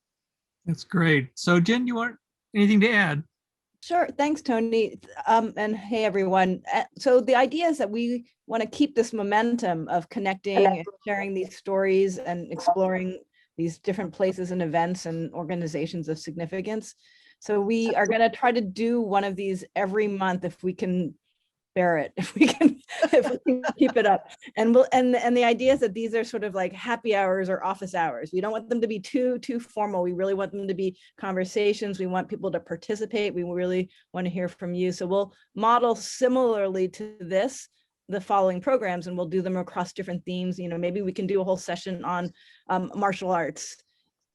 That's great. So Jen, you want anything to add? Sure. Thanks, Tony. And hey, everyone. So the idea is that we want to keep this momentum of connecting and sharing these stories and exploring these different places and events and organizations of significance. So we are going to try to do one of these every month if we can bear it, if we can keep it up. And the idea is that these are sort of like happy hours or office hours. We don't want them to be too formal. We really want them to be conversations. We want people to participate. We really want to hear from you. So we'll model similarly to this, the following programs, and we'll do them across different themes. You know, maybe we can do a whole session on martial arts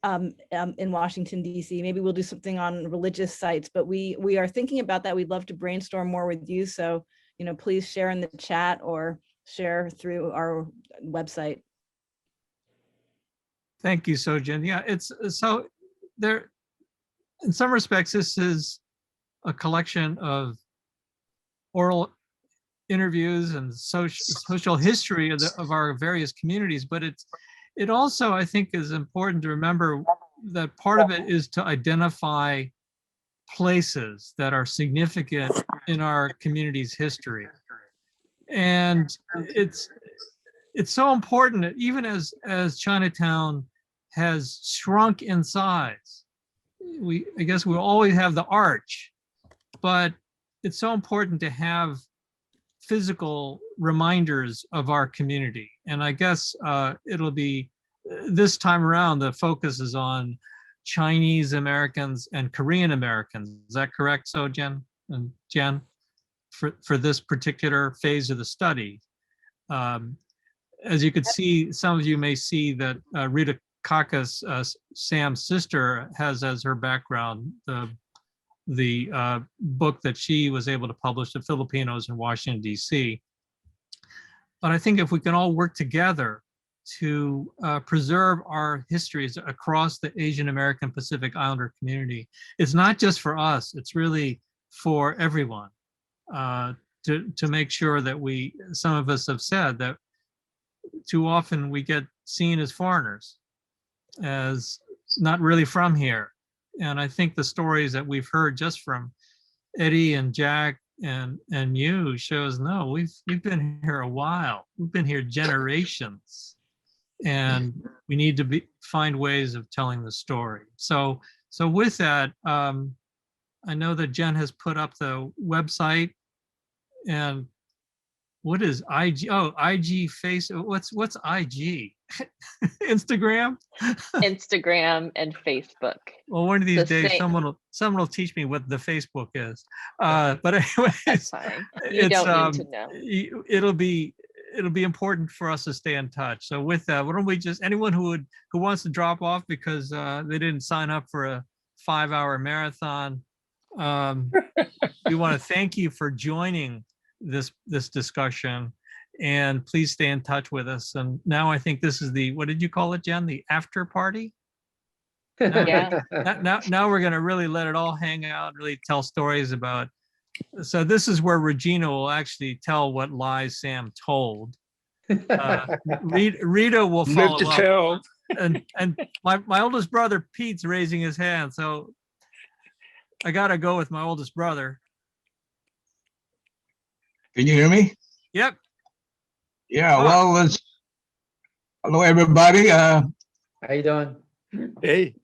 in Washington, DC. Maybe we'll do something on religious sites, but we are thinking about that. We'd love to brainstorm more with you. So, you know, please share in the chat or share through our website. Thank you, Sojin. Yeah, it's so there, in some respects, this is a collection of oral interviews and social history of our various communities, but it also, I think, is important to remember that part of it is to identify places that are significant in our community's history. And it's so important that even as Chinatown has shrunk in size, I guess we'll always have the arch, but it's so important to have physical reminders of our community. And I guess it'll be, this time around, the focus is on Chinese Americans and Korean Americans. Is that correct, So Jen and Jen? for this particular phase of the study. As you could see, some of you may see that Rita Kakas, Sam's sister, has as her background the book that she was able to publish, The Filipinos in Washington, D.C. But I think if we can all work together to preserve our histories across the Asian American Pacific Islander community, it's not just for us, it's really for everyone, to make sure that some of us have said that too often we get seen as foreigners, as not really from here. And I think the stories that we've heard just from Eddie and Jack and you shows, no, we've been here a while. We've been here generations, and we need to find ways of telling the story. So with that, I know that Jen has put up the website. And what is IG? Oh, IG face. What's IG? Instagram? Instagram and Facebook. Well, one of these The days, same. someone will teach me what the Facebook is. But anyways, That's fine. You don't need to know. It'll be important for us to stay in touch. So with that, why don't we just, anyone who wants to drop off because they didn't sign up for a 5-hour marathon, we want to thank you for joining this discussion, and please stay in touch with us. And now I think this is what did you call it, Jen? The after party? Yeah. Now we're going to really let it all hang out, really tell stories about. So this is where Regina will actually tell what lies Sam told. Rita will follow Live to up. tell. And my oldest brother Pete's raising his hand, so I gotta go with my oldest brother. Can you hear me? Yep. Yeah, well, hello, everybody. How you doing? Hey,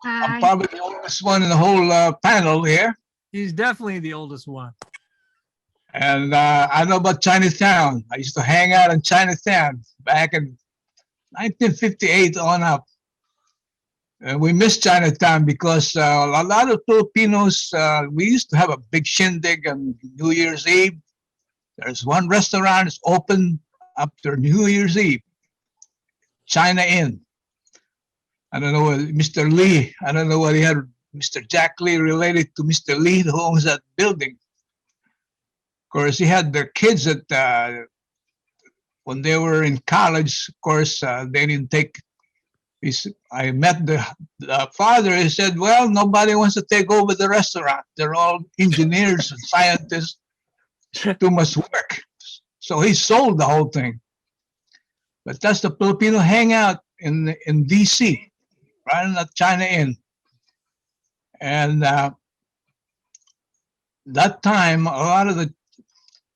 Hi. I'm probably the oldest one in the whole panel here. He's definitely the oldest one. And I know about Chinatown. I used to hang out in Chinatown back in 1958 on up. And we miss Chinatown because a lot of Filipinos, we used to have a big shindig on New Year's Eve. There's one restaurant that's open after New Year's Eve, China Inn. I don't know what Mr. Lee, I don't know what he had, Mr. Jack Lee related to Mr. Lee who owns that building. Of course, he had their kids that when they were in college, of course, they didn't take, I met the father, he said, well, nobody wants to take over the restaurant. They're all engineers and scientists, too much work. So he sold the whole thing. But that's the Filipino hangout in DC, right in the China Inn. And that time, a lot of the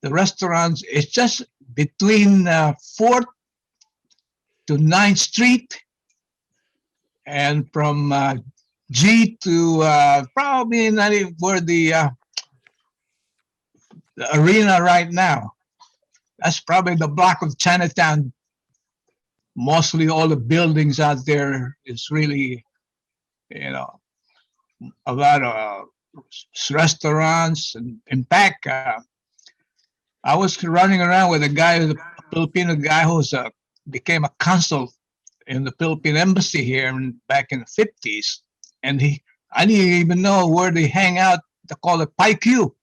restaurants, it's just between 4th to 9th Street, and from G to probably not even where the arena right now. That's probably the block of Chinatown. Mostly all the buildings out there is really, you know, a lot of restaurants. And in fact, I was running around with a guy, a Filipino guy who's became a consul in the Philippine embassy here back in the 50s. And I didn't even know where they hang out. They call it Pai Q.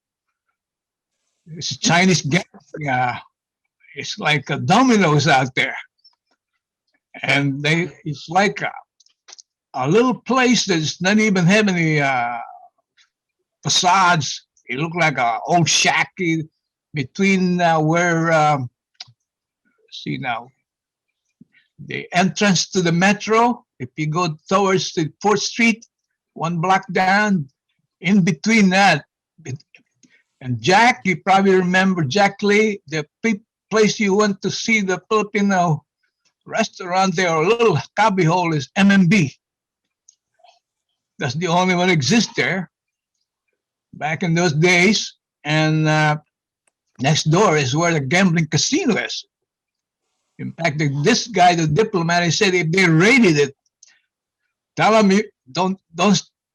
It's a Chinese gang. It's like a dominoes out there. And it's like a little place that does not even have any facades. It looked like an old shack between where, see now, the entrance to the metro. If you go towards the 4th Street, 1 block down, in between that. And Jack, you probably remember Jack Lee, the place you went to see the Filipino restaurant there, a little cubbyhole is MMB. That's the only one exists there back in those days. And next door is where the gambling casino is. In fact, this guy, the diplomat, he said if they raided it, tell them don't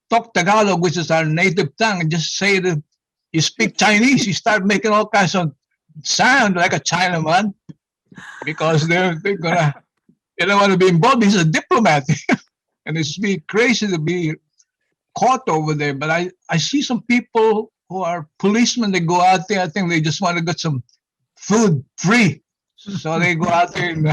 talk Tagalog, which is our native tongue, and just say the you speak Chinese, you start making all kinds of sound like a Chinaman because they don't want to be involved. He's a diplomat. And it's be crazy to be caught over there. But I see some people who are policemen, they go out there, I think they just want to get some food free. So they go out there and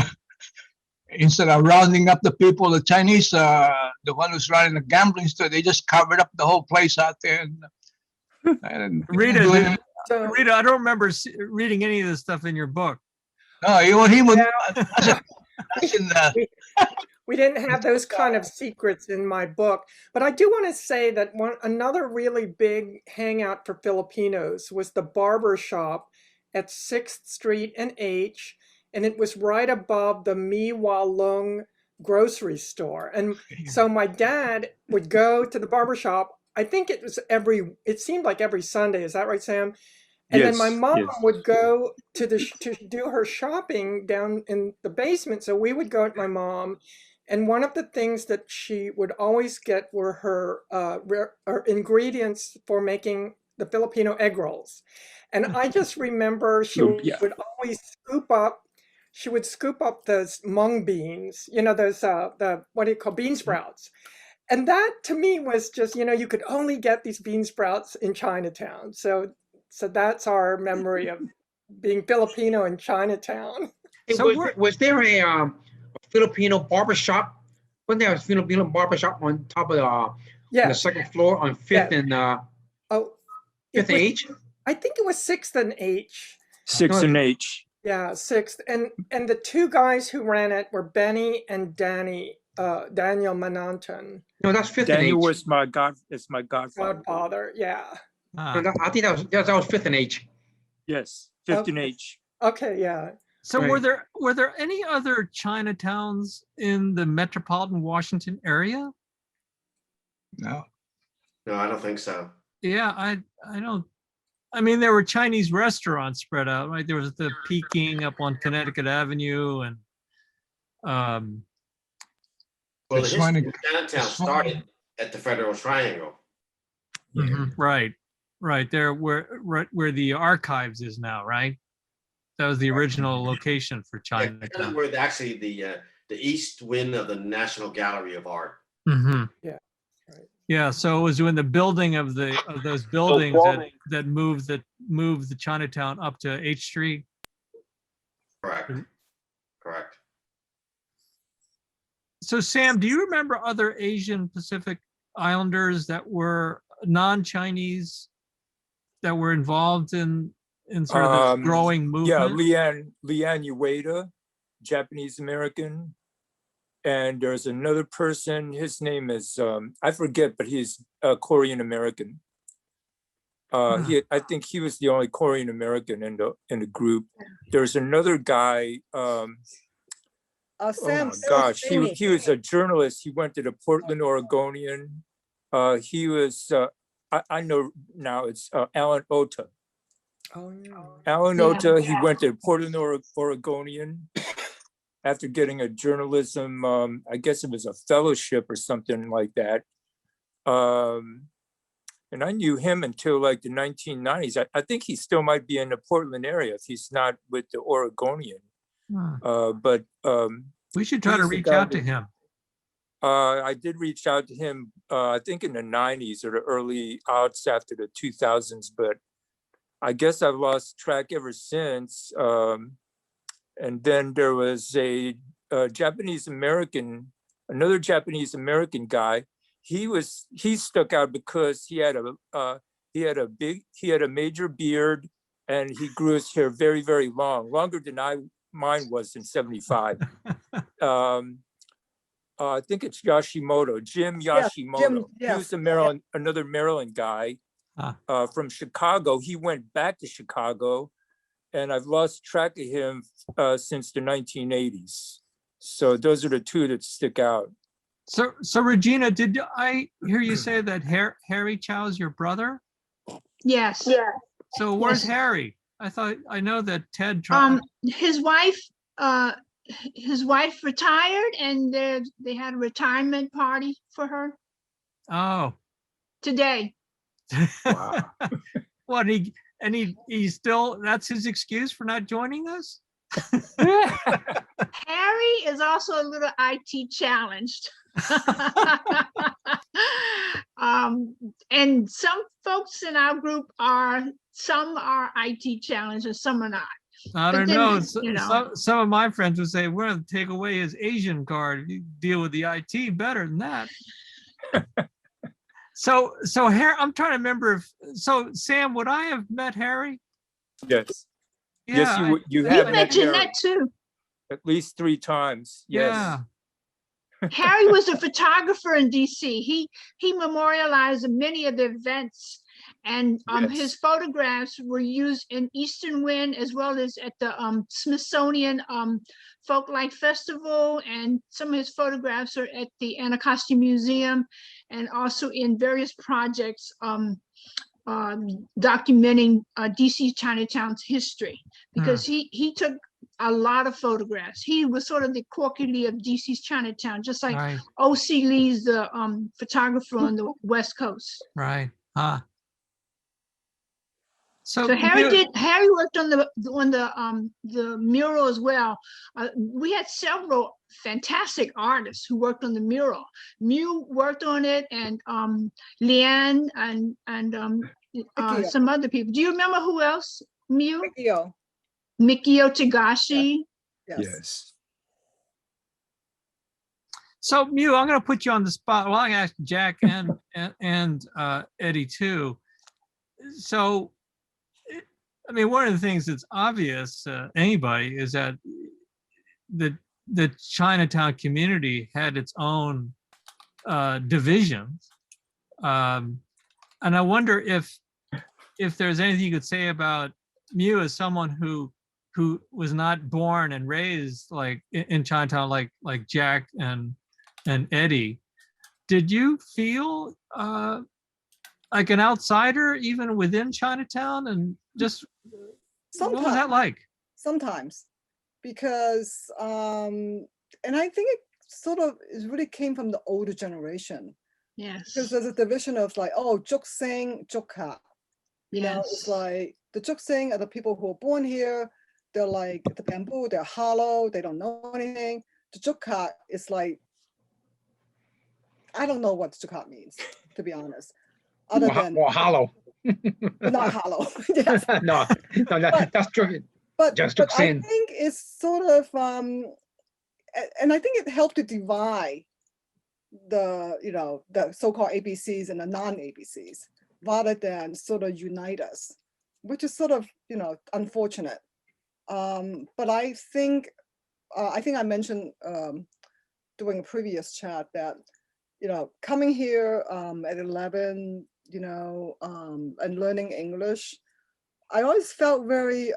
instead of rounding up the people, the Chinese, the one who's running the gambling store, they just covered up the whole place out there. And Rita, So, Rita, I don't remember reading any of this stuff in your book. no, he would. Yeah. We didn't have those kind of secrets in my book, but I do want to say that another really big hangout for Filipinos was the barber shop at 6th Street and H, and it was right above the Miu Eng grocery store. And so my dad would go to the barber shop. I think it seemed like every Sunday. Is that right, Sam? And then my mom would go to do her shopping down in the basement. So we would go with my mom. And one of the things that she would always get were her ingredients for making the Filipino egg rolls. And I just remember she would always scoop up those mung beans, those, what do you call bean sprouts. And that to me was just, you could only get these bean sprouts in Chinatown. So that's our memory of being Filipino in Chinatown. Was there a Filipino barbershop? Wasn't there a Filipino barbershop on top of the second floor on 5th and 5th and H? I think it was 6th and H. 6th and H. Yeah, 6th. And the two guys who ran it were Benny and Daniel Manantan. No, that's 5th Daniel and H. It's my godfather. Yeah. I think that was 5th and H. Yes, 5th and H. Okay, yeah. So Right. were there any other Chinatowns in the metropolitan Washington area? No. No, I don't think so. Yeah, I don't. I mean, there were Chinese restaurants spread out, right? There was the Peking up on Connecticut Avenue, and Well, the It's history funny- of Chinatown started at the Federal Triangle. right there where the archives is now, right? That was the original location for Kind of Chinatown. where actually the east wing of the National Gallery of Art. Yeah. Yeah, so it was when the building of those buildings that moved the Chinatown up to H Street. Correct. Correct. So Sam, do you remember other Asian Pacific Islanders that were non-Chinese that were involved in sort of this growing movement? Yeah, Leanne Ueda, Japanese American. And there's another person, his name is, I forget, but he's Korean American. I think he was the only Korean American in the group. There's another guy, oh Sam, my gosh, he was a journalist. He went to the Portland Oregonian. He was, I know now, it's Alan Ota. Oh, yeah. Alan Ota, he went to Portland Oregonian after getting a journalism, I guess it was a fellowship or something like that. And I knew him until like the 1990s. I think he still might be in the Portland area if he's not with the Oregonian. But we should try to he's the reach guy out to that- him. I did reach out to him, I think in the 90s or the early outs after the 2000s, but I guess I've lost track ever since. And then there was a Japanese American, another Japanese American guy. He stuck out because he had a major beard, and he grew his hair very, very long, longer than mine was in 75. I think it's Yashimoto, Jim Yashimoto. Jim, He was another Maryland guy from Chicago. He went back to Chicago, and I've lost track of him since the 1980s. So those are the two that stick out. So Regina, did I hear you say that Harry Chow's your brother? Yes. So where's Yes. Harry? I know that Ted tried. His wife retired, and they had a retirement party for her Oh. today. Wow. What he still, that's his excuse for not joining us? Harry is also a little IT challenged. And some folks in our group some are IT challenged and some are not. I But don't then, know. you know. Some of my friends would say, we're going to take away his Asian card. You deal with the IT better than that. So Harry, I'm trying to remember if, so Sam, would I have met Harry? Yes. Yeah, Yes, you We have met Harry Jeanette too. at least 3 times. Yes. Yeah. Harry was a photographer in DC. He memorialized many of the events, and his Yes. photographs were used in Eastern Wind as well as at the Smithsonian Folklife Festival, and some of his photographs are at the Anacostia Museum and also in various projects documenting DC Chinatown's history, because he took a lot of photographs. He was sort of the Corky Lee of DC's Chinatown, just like Right. O.C. Lee's the photographer on the West Coast. Right. So Harry worked on the mural as well. We had several fantastic artists who worked on the mural. Miu worked on it, and Leanne and some other people. Do you remember who else? Miu? Mikio Tagashi. Yes. So Miu, I'm going to put you on the spot. Well, I'm going to ask Jack and Eddie too. So, I mean, one of the things that's obvious to anybody is that the Chinatown community had its own divisions, and I wonder if there's anything you could say about Miu as someone who was not born and raised like in Chinatown, like Jack and Eddie. Did you feel like an outsider even within Chinatown, and just Sometimes, what was that like? Sometimes, because and I think it really came from the older generation. Yes. Because there's a division of like, oh, Juksing, Jukha. You know, it's like the Juksing are the people who are born here. They're like the bamboo, they're hollow, they don't know anything. The Jukha is like, I don't know what Jukha means, to be honest. Other than hollow. Not hollow. Yes. No, that's true. But Just I think it's sort of and I think it helped to divide the so-called ABCs and the non-ABCs rather than sort of unite us, which is sort of unfortunate. But I think I mentioned during a previous chat that coming here at 11, and learning English, I always felt very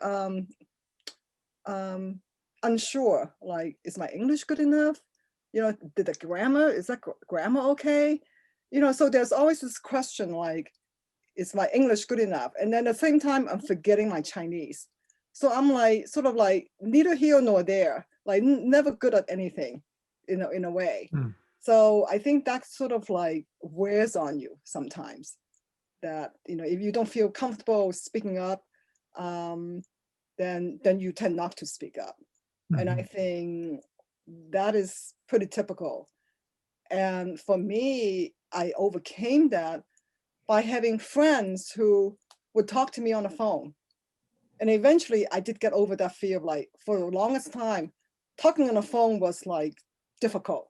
unsure. Like, is my English good enough? Did the grammar, is that grammar okay? So there's always this question like, is my English good enough? And then at the same time, I'm forgetting my Chinese. So I'm like, sort of like neither here nor there, like never good at anything, in a way. So I think that sort of like wears on you sometimes, that, if you don't feel comfortable speaking up, then you tend not to speak up. And I think that is pretty typical. And for me, I overcame that by having friends who would talk to me on the phone. And eventually I did get over that fear of like, for the longest time, talking on the phone was like difficult,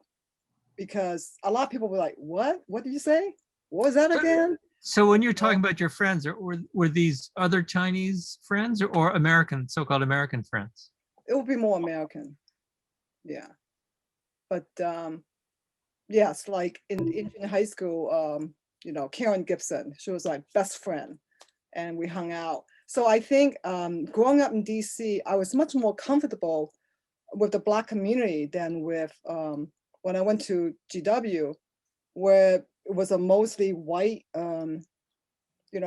because a lot of people were like, what did you say? What was that again? So when you're talking about your friends, were these other Chinese friends or American, so-called American friends? It would be more American. Yeah. But yes, like in high school, Karen Gibson, she was like best friend, and we hung out. So I think growing up in DC, I was much more comfortable with the Black community than with when I went to GW, where it was a mostly white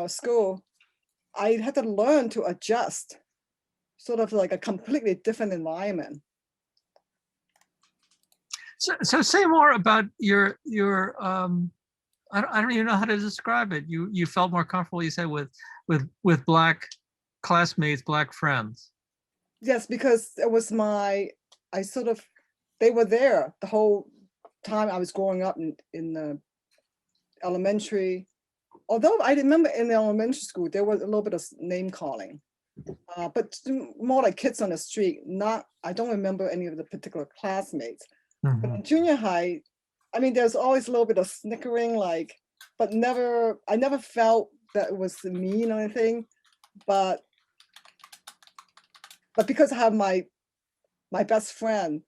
school. I had to learn to adjust, sort of like a completely different environment. So say more about your I don't even know how to describe it. You felt more comfortable, you said, with with black classmates, black friends. Yes, because it was they were there the whole time I was growing up in the elementary. Although I remember in the elementary school, there was a little bit of name calling, but more like kids on the street. I don't remember any of the particular classmates. But in junior high, I mean, there's always a little bit of snickering, but I never felt that it was mean or anything. But because I have my best friend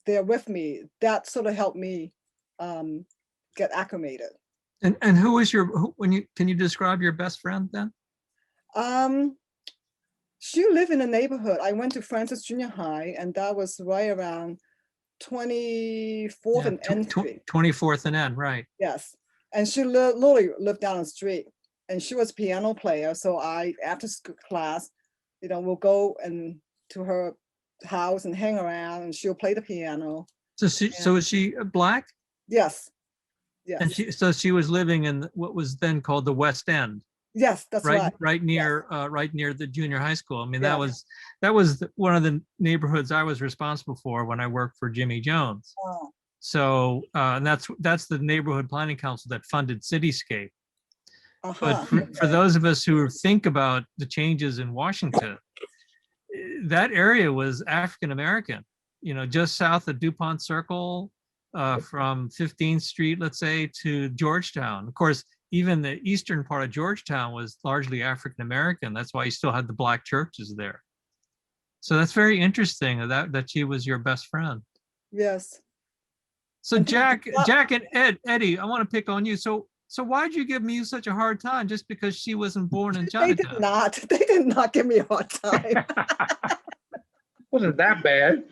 there with me, that sort of helped me get acclimated. And who was can you describe your best friend then? She lived in the neighborhood. I went to Francis Junior High, and that was right around 24th and N Street. 24th and N, right. Yes. And she literally lived down the street, and she was a piano player. So after school class, we'll go to her house and hang around, and she'll play the piano. So is she black? Yes. Yes. And she was living in what was then called the West End. Yes, that's right. Right near the junior high school. I mean, that was one of the neighborhoods I was responsible for when I worked for Jimmy Jones. Oh. So and that's the neighborhood planning council that funded Cityscape. But for those of us who think about the changes in Washington, that area was African American. Just south of DuPont Circle, from 15th Street, let's say, to Georgetown. Of course, even the eastern part of Georgetown was largely African American. That's why you still had the black churches there. So that's very interesting that she was your best friend. Yes. So Jack and Eddie, I want to pick on you. So why'd you give Miu such a hard time just because she wasn't born in Chinatown? They did not give me a hard time. Wasn't that bad.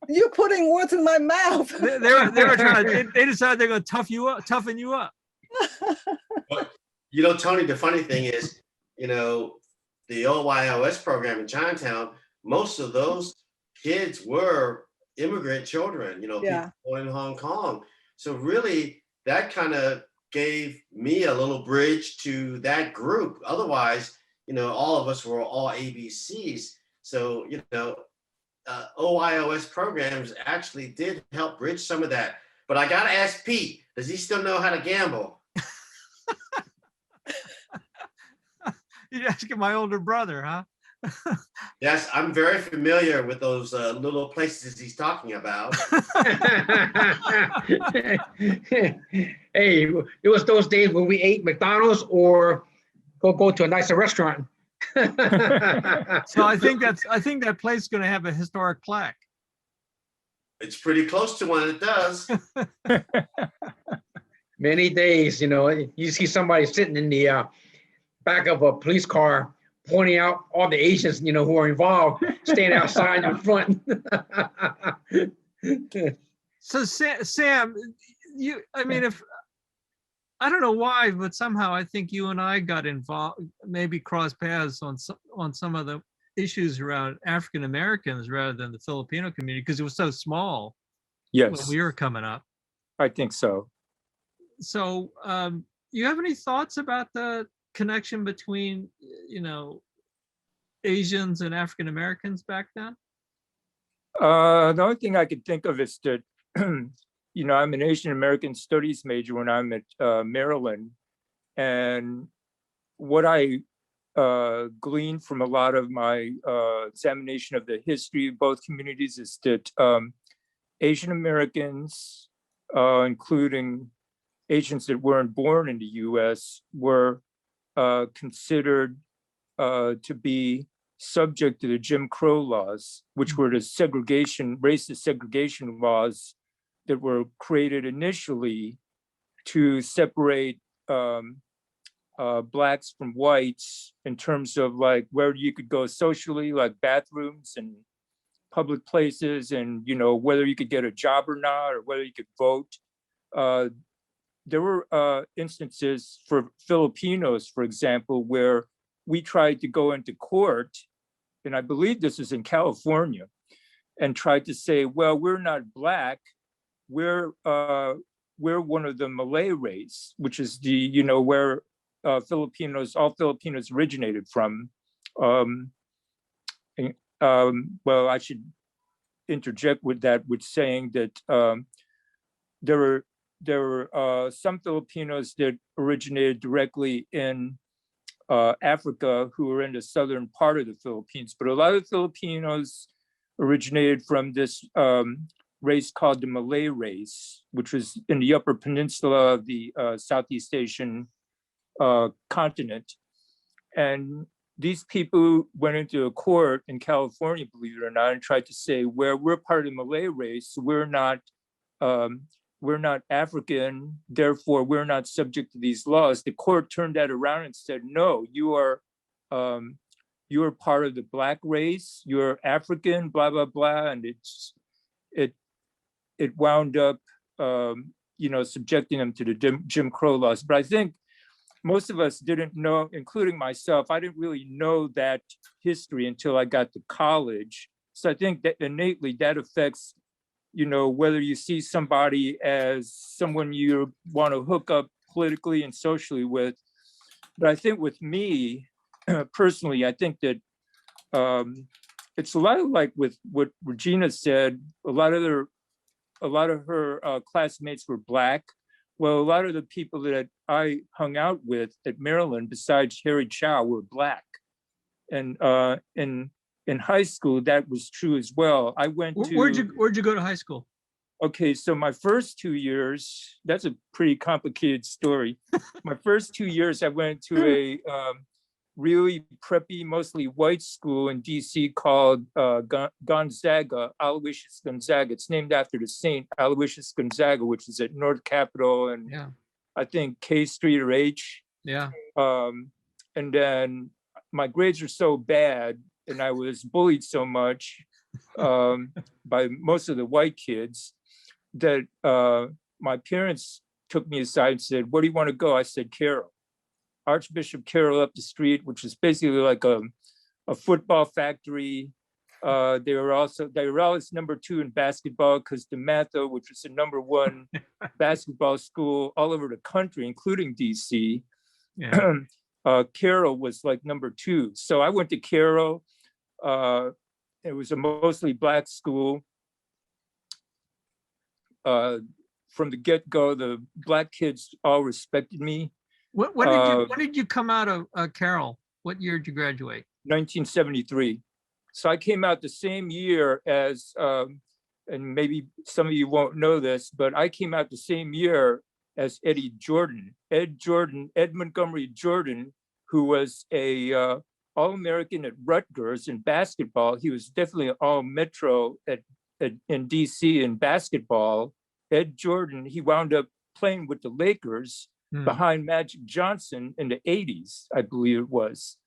You're putting words in my mouth. They were trying to. They decided they're going to toughen you up. But, Tony, the funny thing is, the OYOS program in Chinatown, most of those kids were immigrant children. People born in Hong Kong. So really, that kind of gave me a little bridge to that group. Otherwise, all of us were all ABCs. So, OYOS programs actually did help bridge some of that. But I got to ask Pete, does he still know how to gamble? You're asking my older brother, huh? Yes, I'm very familiar with those little places he's talking about. Hey, it was those days when we ate McDonald's or go to a nicer restaurant. So I think that place is going to have a historic plaque. It's pretty close to one. It does. Many days, you see somebody sitting in the back of a police car, pointing out all the Asians, who are involved, staying outside in front. So Sam, if I don't know why, but somehow I think you and I got involved, maybe crossed paths on some of the issues around African Americans rather than the Filipino community because it was so small. Yes, when we were coming up. I think so. So, you have any thoughts about the connection between, Asians and African Americans back then? The only thing I could think of is that, I'm an Asian American Studies major when I'm at Maryland. And what I gleaned from a lot of my examination of the history of both communities is that Asian Americans, including Asians that weren't born in the US, were considered to be subject to the Jim Crow laws, which were the racist segregation laws that were created initially to separate blacks from whites in terms of like where you could go socially, like bathrooms and public places, and whether you could get a job or not, or whether you could vote. There were instances for Filipinos, for example, where we tried to go into court, and I believe this is in California, and tried to say, well, we're not black, we're we're one of the Malay race, which is the, you know, where all Filipinos originated from. Well, I should interject with that, with saying that there were some Filipinos that originated directly in Africa who were in the southern part of the Philippines, but a lot of Filipinos originated from this race called the Malay race, which was in the upper peninsula of the Southeast Asian continent. And these people went into a court in California, believe it or not, and tried to say, where we're part of the Malay race, we're not African, therefore we're not subject to these laws. The court turned that around and said, no, you are part of the Black race, you're African, blah, blah, blah. And it wound up, you know, subjecting them to the Jim Crow laws. But I think most of us didn't know, including myself, I didn't really know that history until I got to college. So I think that innately that affects, you know, whether you see somebody as someone you want to hook up politically and socially with. But I think with me, personally, I think that it's a lot of like with what Regina said, a lot of her classmates were Black. Well, a lot of the people that I hung out with at Maryland, besides Harry Chow, were Black. And in high school, that was true as well. I went to— Where'd you go to high school? Okay, so my first 2 years, that's a pretty complicated story. My first 2 years, I went to a really preppy, mostly white school in DC called Gonzaga, Aloysius Gonzaga. It's named after the saint Aloysius Gonzaga, which is at North Capitol and I think K Street or H. Yeah. And then my grades were so bad and I was bullied so much by most of the white kids that my parents took me aside and said, "Where do you want to go?" I said, "Carroll." Archbishop Carroll up the street, which is basically like a football factory. They were always number 2 in basketball because DeMatha, which was the number 1 basketball school all over the country, including DC. Yeah. Carroll was like number 2. So I went to Carroll. It was a mostly Black school. From the get-go, the Black kids all respected me. When did you come out of Carroll? What year did you graduate? 1973. So I came out the same year as, and maybe some of you won't know this, but I came out the same year as Eddie Jordan. Ed Montgomery Jordan, who was a All-American at Rutgers in basketball. He was definitely an All-Metro in DC in basketball. Ed Jordan, he wound up playing with the Lakers behind Magic Johnson in the 80s, I believe it was.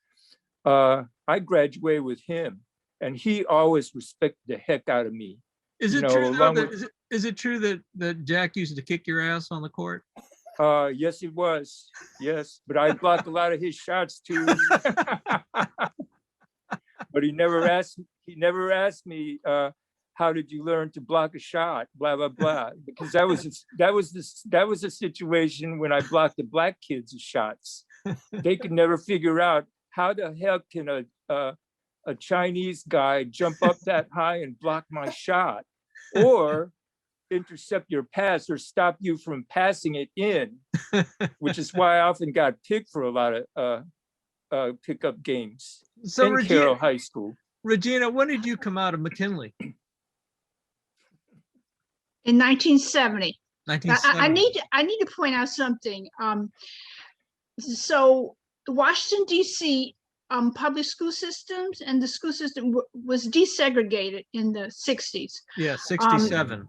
I graduated with him and he always respected the heck out of me. Is it true though, is it true that Jack used to kick your ass on the court? Yes, it was. Yes, but I blocked a lot of his shots too. But he never asked me, how did you learn to block a shot? Blah blah blah. Because that was a situation when I blocked the Black kids' shots. They could never figure out how the hell can a Chinese guy jump up that high and block my shot, or intercept your pass or stop you from passing it in, which is why I often got picked for a lot of pickup games in Carroll High School. Regina, when did you come out of McKinley? In 1970. 1970. I need to point out something. So the Washington D.C. Public school systems and the school system was desegregated in the 60s. Yeah, 67.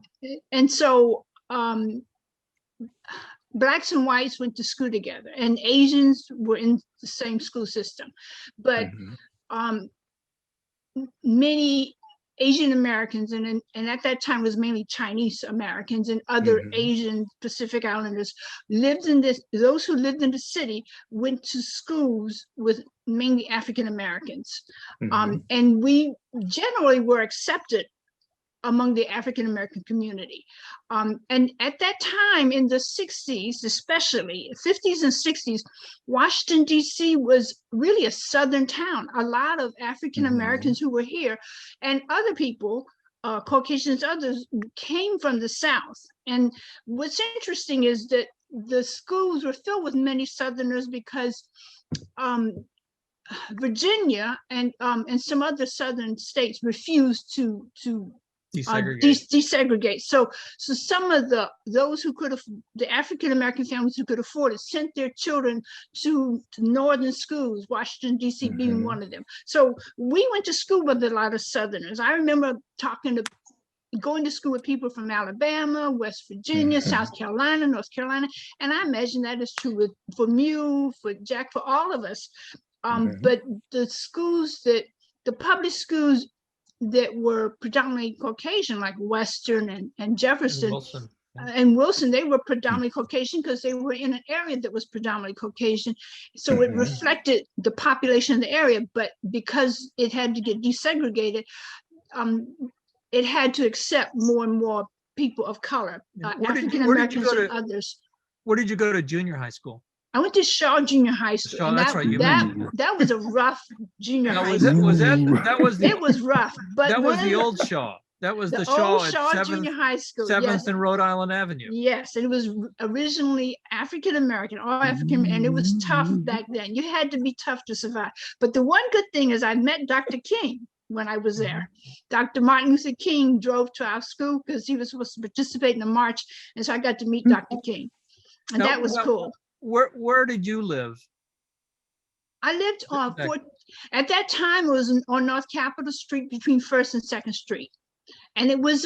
And so Blacks and whites went to school together, and Asians were in the same school system. But many Asian Americans, and at that time was mainly Chinese Americans and other Asian Pacific Islanders, those who lived in the city went to schools with mainly African Americans. And we generally were accepted among the African American community. And at that time in the 60s, especially 50s and 60s, Washington, D.C. was really a Southern town. A lot of African Americans who were here and other people, Caucasians, others came from the South. And what's interesting is that the schools were filled with many Southerners because Virginia and some other Southern states refused to desegregate. So some of those who could have, the African American families who could afford it, sent their children to northern schools, Washington, D.C. being one of them. So we went to school with a lot of Southerners. I remember going to school with people from Alabama, West Virginia, South Carolina, North Carolina, and I imagine that is true for Miu, for Jack, for all of us. But the public schools that were predominantly Caucasian, like Western and Jefferson and Wilson, they were predominantly Caucasian because they were in an area that was predominantly Caucasian. So it reflected the population of the area, but because it had to get desegregated, it had to accept more and more people of color, African Americans and others. Where did you go to junior high school? I went to Shaw Junior High School. Shaw, and that's right. You mentioned that was a rough junior high school. It was rough, but that was the old Shaw. That was the Shaw old at Shaw 7th, Junior High School. 7th and Rhode Island Avenue. Yes, and it was originally African American, all African, and it was tough back then. You had to be tough to survive. But the one good thing is I met Dr. King when I was there. Dr. Martin Luther King drove to our school because he was supposed to participate in the march, and so I got to meet Dr. King, and that was cool. Where did you live? I lived on at that time it was on North Capitol Street between 1st and 2nd Street. And it was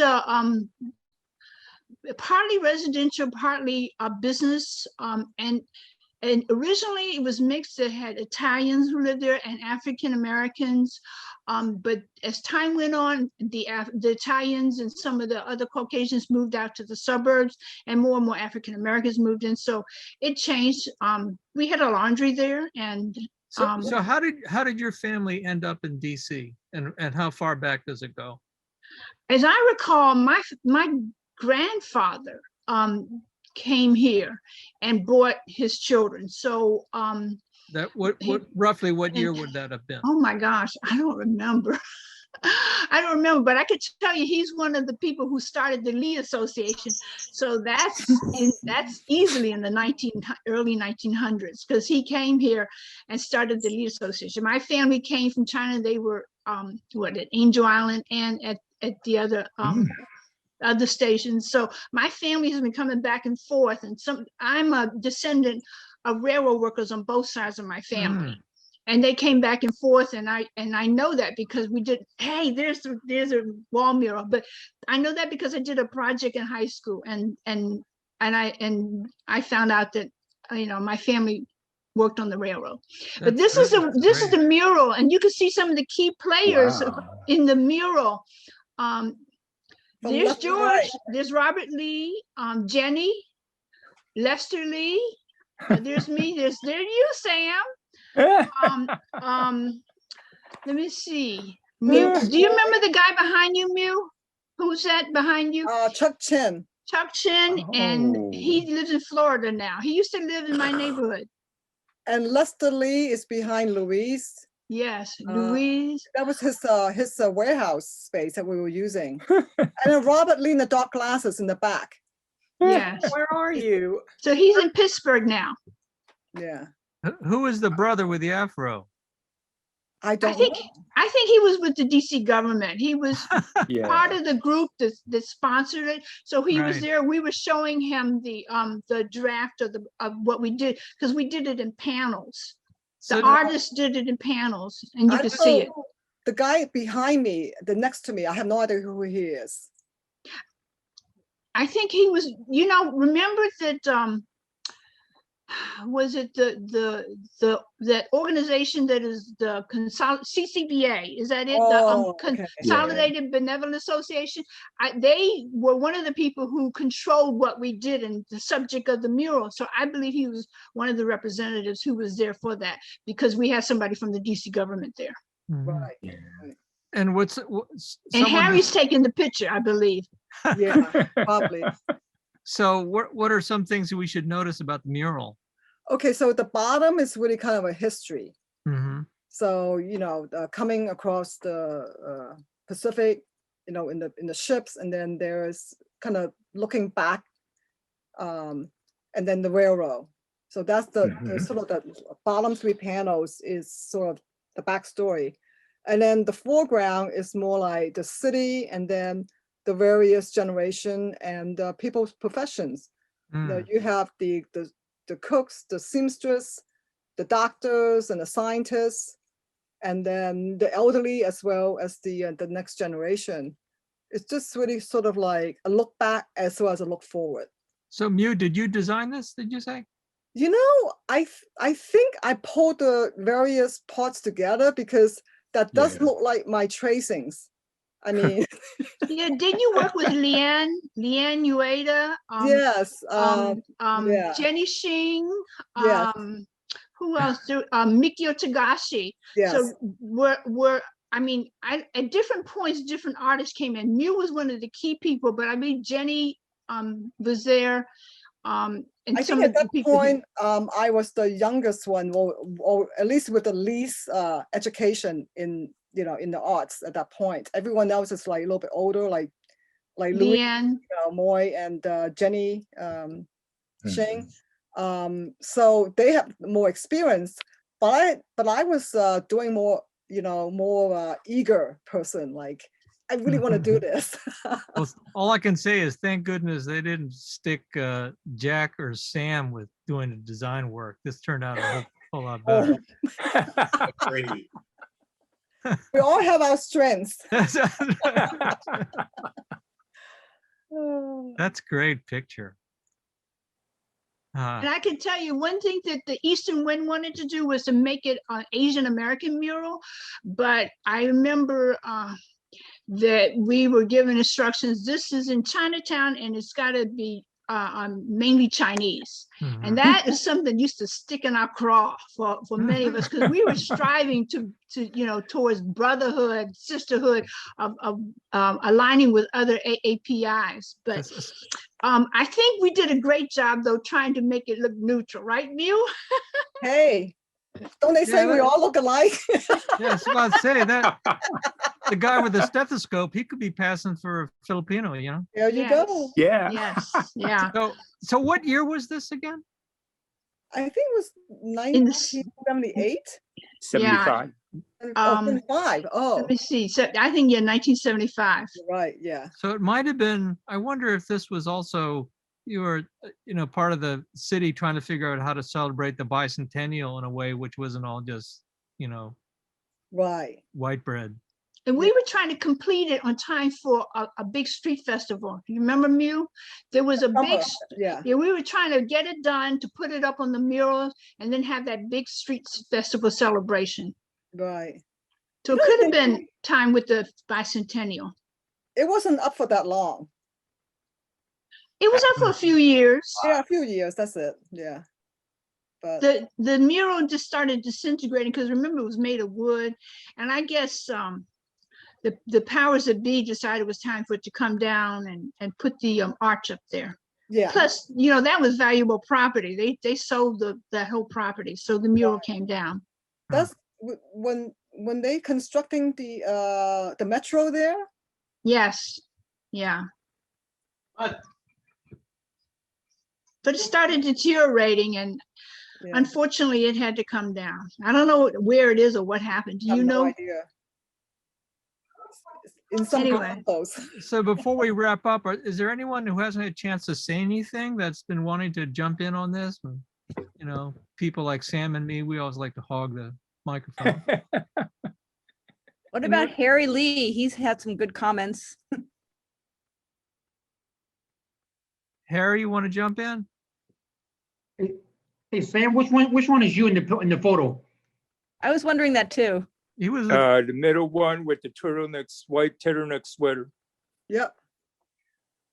partly residential, partly a business. And originally it was mixed. It had Italians who lived there and African Americans. But as time went on, the Italians and some of the other Caucasians moved out to the suburbs, and more African Americans moved in. So it changed. We had a laundry there, and so how did your family end up in DC, and how far back does it go? As I recall, my grandfather came here and brought his children. So roughly what year would that have been? Oh my gosh, I don't remember. I don't remember, but I could tell you he's one of the people who started the Lee Association. So that's easily in the early 1900s, because he came here and started the Lee Association. My family came from China. They were at Angel Island and at the other stations. So my family has been coming back and forth, and I'm a descendant of railroad workers on both sides of my family. And they came back and forth, and I know that because we did. Hey, there's a wall mural, but I know that because I did a project in high school, and I found out that my family worked on the railroad. But this is the mural, and you can see some of the key players in the mural. There's George, there's Robert Lee, Jenny, Lester Lee. There's me. There's you, Sam. Let me see. Miu, do you remember the guy behind you, Miu? Who's that behind you? Chuck Chin. Chuck Chin, and he lives in Florida now. He used to live in my neighborhood. And Lester Lee is behind Louise. Yes, Louise. That was his warehouse space that we were using. And then Robert Lee in the dark glasses in the back. Yes. Where are you? So he's in Pittsburgh now. Yeah. Who is the brother with the afro? I think he was with the DC government. He was part of the group that sponsored it. So he was there. We were showing him the draft of what we did, because we did it in panels. The artist did it in panels, and you can see it. The guy behind me, next to me, I have no idea who he is. I think he was, remember that was it that organization that is the CCBA? Is that it? Consolidated Benevolent Association. They were one of the people who controlled what we did and the subject of the mural. So I believe he was one of the representatives who was there for that, because we had somebody from the DC government there. Right. And And someone Harry's taking the picture, I believe. Yeah, probably. So what are some things that we should notice about the mural? Okay, so the bottom is really kind of a history. Mm-hmm. So, coming across the Pacific, in the ships, and then there's kind of looking back, and then the railroad. So that's the sort of the bottom 3 panels is sort of the backstory. And then the foreground is more like the city, and then the various generation and people's professions. You have the cooks, the seamstress, the doctors, and the scientists, and then the elderly, as well as the next generation. It's just really sort of like a look back as well as a look forward. So Miu, did you design this, did you say? I think I pulled the various parts together because that does look like my tracings. I mean, Yeah, didn't you work with Leanne Ueda? yes. Jenny Shing. Yes. Who else? Mikio Tagashi. Yes. So at different points, different artists came in. Miu was one of the key people, but I mean, Jenny was there. And I think at that point, I was the youngest one, or at least with the least education in the arts at that point. Everyone else is like a little bit older, like Leanne Moy and Jenny Shing. So they have more experience, but I was doing more, more eager person. Like, I really want to do this. Well, all I can say is thank goodness they didn't stick Jack or Sam with doing the design work. This turned out a whole lot better. Agree. We all have our strengths. That's great picture. And I can tell you one thing that the Eastern Wind wanted to do was to make it an Asian American mural, but I remember that we were given instructions. This is in Chinatown, and it's got to be mainly Chinese. And that is something that used to stick in our craw for many of us, because we were striving to towards brotherhood, sisterhood, of aligning with other AAPIs. But I think we did a great job, though, trying to make it look neutral, right, Miu? Hey, don't they say we all look alike? Yeah, I was about to say that the guy with the stethoscope, he could be passing for a Filipino, There you go. Yeah. Yes. Yeah. So what year was this again? I think it was 1978. 75. 75. Oh, Let me see. So I think 1975. right. Yeah. So it might have been, I wonder if this was also, you were, part of the city trying to figure out how to celebrate the bicentennial in a way which wasn't all just, Right. white bread. And we were trying to complete it on time for a big street festival. You remember, Miu? There was a big, we were trying to get it done, to put it up on the murals, and then have that big street festival celebration. Right. So it could have been time with the bicentennial. It wasn't up for that long. It was up for a few years. Yeah, a few years. That's it. Yeah. But the mural just started disintegrating, because remember, it was made of wood, and I guess the powers that be decided it was time for it to come down and put the arch up there. Yeah. Plus, that was valuable property. They sold that whole property, so the mural came down. That's when they constructing the metro there. Yes. Yeah. But it started deteriorating, and unfortunately, it had to come down. I don't know where it is or what happened. Do you know? No idea. In some campos. So before we wrap up, is there anyone who hasn't had a chance to say anything that's been wanting to jump in on this? People like Sam and me, we always like to hog the microphone. What about Harry Lee? He's had some good comments. Harry, you want to jump in? Hey Sam, which one is you in the photo? I was wondering that too. He was the middle one with the white turtleneck sweater. Yep.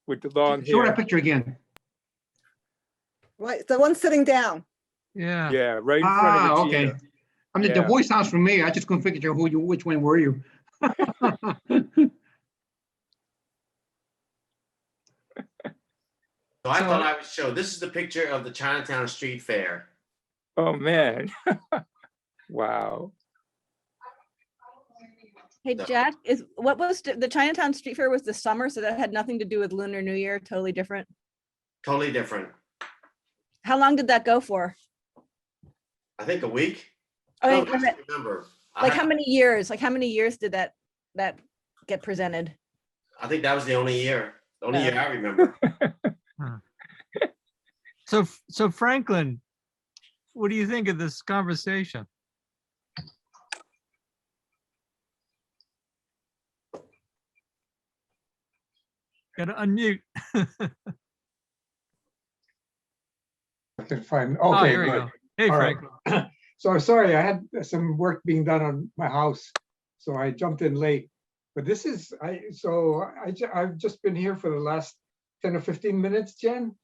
With the long hair. Show that picture again. Right, the one sitting down. Yeah. Yeah, right in front of the okay. Gina. The voice sounds familiar. I just couldn't figure out which one were you. So I So- thought I would show, this is the picture of the Chinatown Street Fair. Oh, man. Wow. Hey, Jack, what was the Chinatown Street Fair was the summer, so that had nothing to do with Lunar New Year, totally different. Totally different. How long did that go for? I think a week. I I mean, don't actually remember. like how many years? Like how many years did that get presented? I think that was the only year. The only Oh. year I remember. So Franklin, what do you think of this conversation? Gotta unmute. Okay, fine. Oh, Okay, here we good. go. Hey, All right. Franklin. So I'm sorry, I had some work being done on my house, so I jumped in late. But this is, I've just been here for the last 10 or 15 minutes, Jen.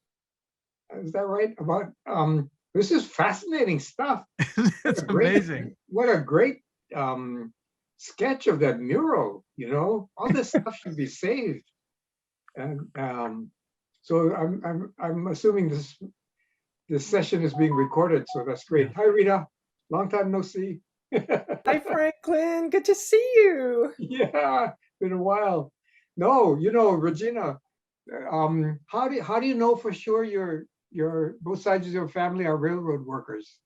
Is that right? This is fascinating stuff. It's amazing. What a great sketch of that mural, all this stuff should be saved. And so I'm assuming this session is being recorded, so that's great. Hi, Rita. Long time no see. Hi, Franklin. Good to see you. Yeah, been a while. No, Regina, how do you know for sure your both sides of your family are railroad workers?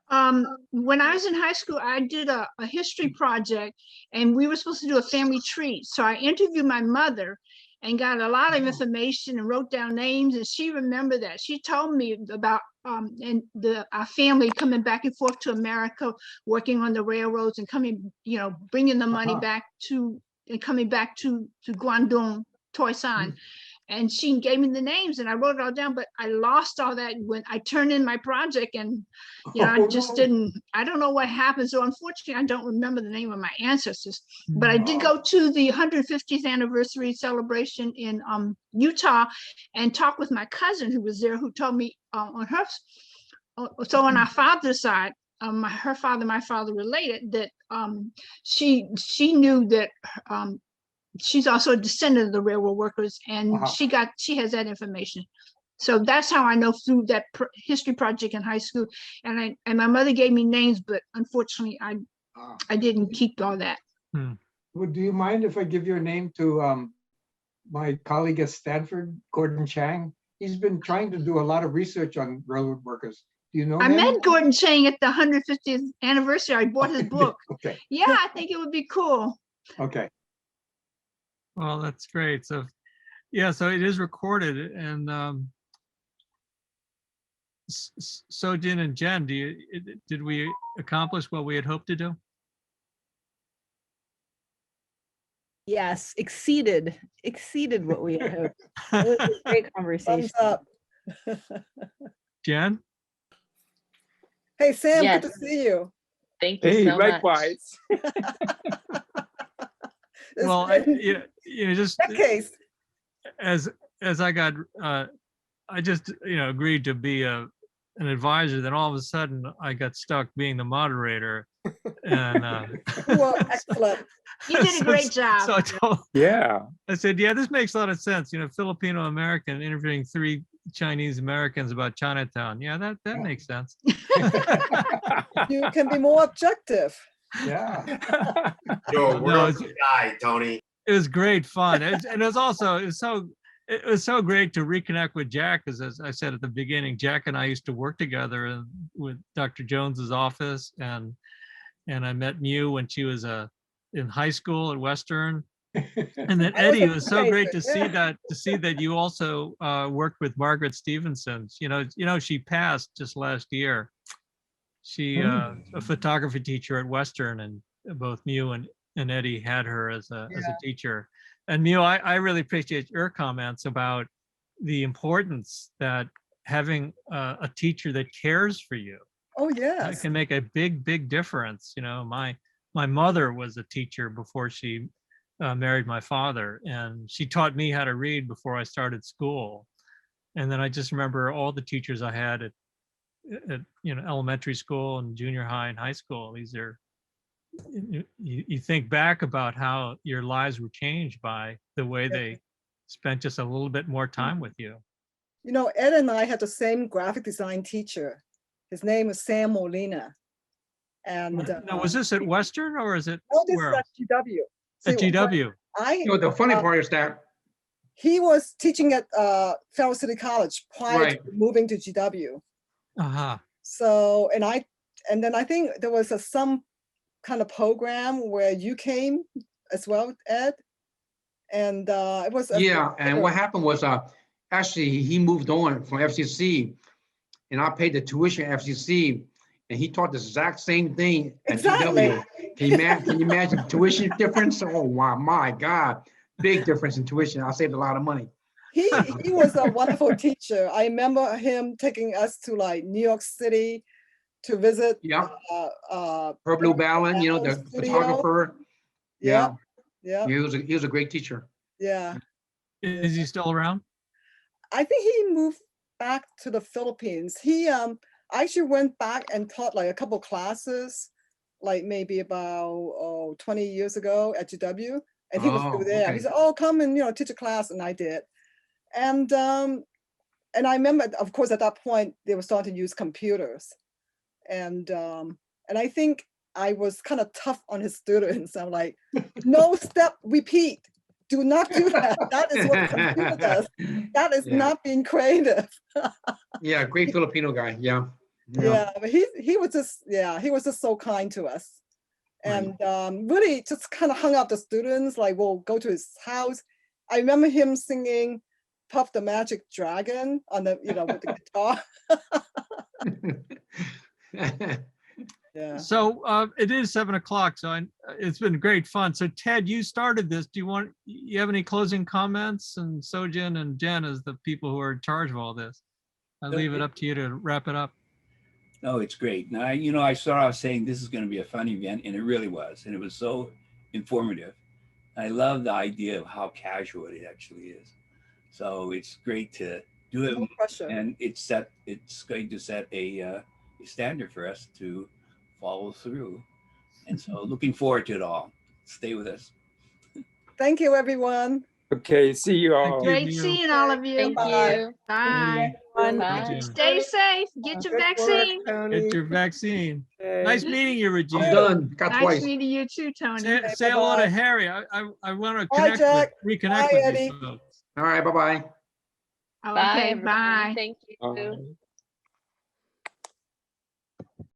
When I was in high school, I did a history project, and we were supposed to do a family tree. So I interviewed my mother and got a lot of information and wrote down names, and she remembered that. She told me about our family coming back and forth to America, working on the railroads and coming, bringing the money back to and coming back to Guangdong, Toisan. And she gave me the names and I wrote it all down, but I lost all that when I turned in my project, and I just didn't, I don't know what happened. So unfortunately, I don't remember the name of my ancestors, but I did go to the 150th anniversary celebration in Utah and talk with my cousin who was there, who told me on our father's side, her father, my father related, that she knew that she's also a descendant of the railroad workers, and she has that information. So that's how I know through that history project in high school. And my mother gave me names, but unfortunately I didn't keep all that. Well, do you mind if I give your name to my colleague at Stanford, Gordon Chang? He's been trying to do a lot of research on railroad workers. Do you know I him? met Gordon Chang at the 150th anniversary. I bought his book. Okay. Yeah, I think it would be cool. Okay. Well, that's great. So, yeah, so it is recorded. And so Jin and Jen, did we accomplish what we had hoped to do? Yes, exceeded what we had hoped. It was a great conversation. Thumbs up. Jen? Hey, Sam, Yes. good to see you. Thank you Hey, so much. likewise. It's Well, been just decades. as I got, I just agreed to be an advisor. Then all of a sudden, I got stuck being the moderator, and You are excellent. You did a great job. So I said, yeah, this makes a lot of sense. Filipino American interviewing 3 Chinese Americans about Chinatown. Yeah, that makes sense. You can be more objective. Yeah. You're a No, world guy, Tony. It was great fun, and it was so great to reconnect with Jack, because as I said at the beginning, Jack and I used to work together with Dr. Jones's office, and I met Miu when she was in high school at Western, and then Eddie, it was so great to see that you also worked with Margaret Stevenson. She passed just last year. She a photography teacher at Western, and both Miu and Eddie had her as a teacher. And Miu, I really appreciate your comments about the importance that having a teacher that cares for you. Oh, yes. It can make a big difference. My mother was a teacher before she married my father, and she taught me how to read before I started school. And then I just remember all the teachers I had at elementary school and junior high and high school. These are you think back about how your lives were changed by the way they spent just a little bit more time with you. You know, Ed and I had the same graphic design teacher. His name is Sam Molina. And Now, was this at Western or is it no, this where is at else? GW. At See, GW? You know, the funny part is that, he was teaching at Federal City College prior Right. to moving to GW. Uh-huh. So, and then I think there was some kind of program where you came as well, Ed. And it was yeah, and what happened was, actually, he moved on from FCC, and I paid the tuition at FCC, and he taught the exact same thing at Exactly. GW. Can you imagine the tuition difference? Oh, wow, my God, big difference in tuition. I saved a lot of money. He was a wonderful teacher. I remember him taking us to like New York City to visit. Yeah. Herb Lou Ballin, you know, the studio. photographer. Yeah. Yeah. He was a great teacher. Yeah. Is he still around? I think he moved back to the Philippines. He I actually went back and taught like a couple classes, like maybe about 20 years ago at GW, and he was still there. Okay. He said, "Oh, come and teach a class," and I did. And I remember, of course, at that point they were starting to use computers, and I think I was kind of tough on his students. I'm like, no step repeat. Do not do that. That is what the computer does. That is not being creative. Yeah, great Filipino guy. Yeah. Yeah, but he was just so kind to us. And really just kind of hung out the students, like we'll go to his house. I remember him singing Puff the Magic Dragon on the, with the guitar. Yeah. So it is 7 o'clock, so it's been great fun. So Ted, you started this. You have any closing comments? And Sojin and Jen as the people who are in charge of all this. I leave it up to you to wrap it up. No, it's great. Now, I started off saying this is going to be a fun event, and it really was. And it was so informative. I love the idea of how casual it actually is. So it's great to do it. No pressure. And it's going to set a standard for us to follow through. And so looking forward to it all. Stay with us. Thank you, everyone. Okay, see you all. Great seeing all of you. Thank you. Bye. Bye. Stay safe. Get your vaccine. Get your vaccine. Nice meeting you, Regina. I'm done. Got Nice twice. meeting you too, Tony. Say hello to Harry. I want to Bye, Jack. reconnect Bye, with Eddie. you folks. All right, bye-bye. Okay, Bye, everyone. bye. Thank you. Bye.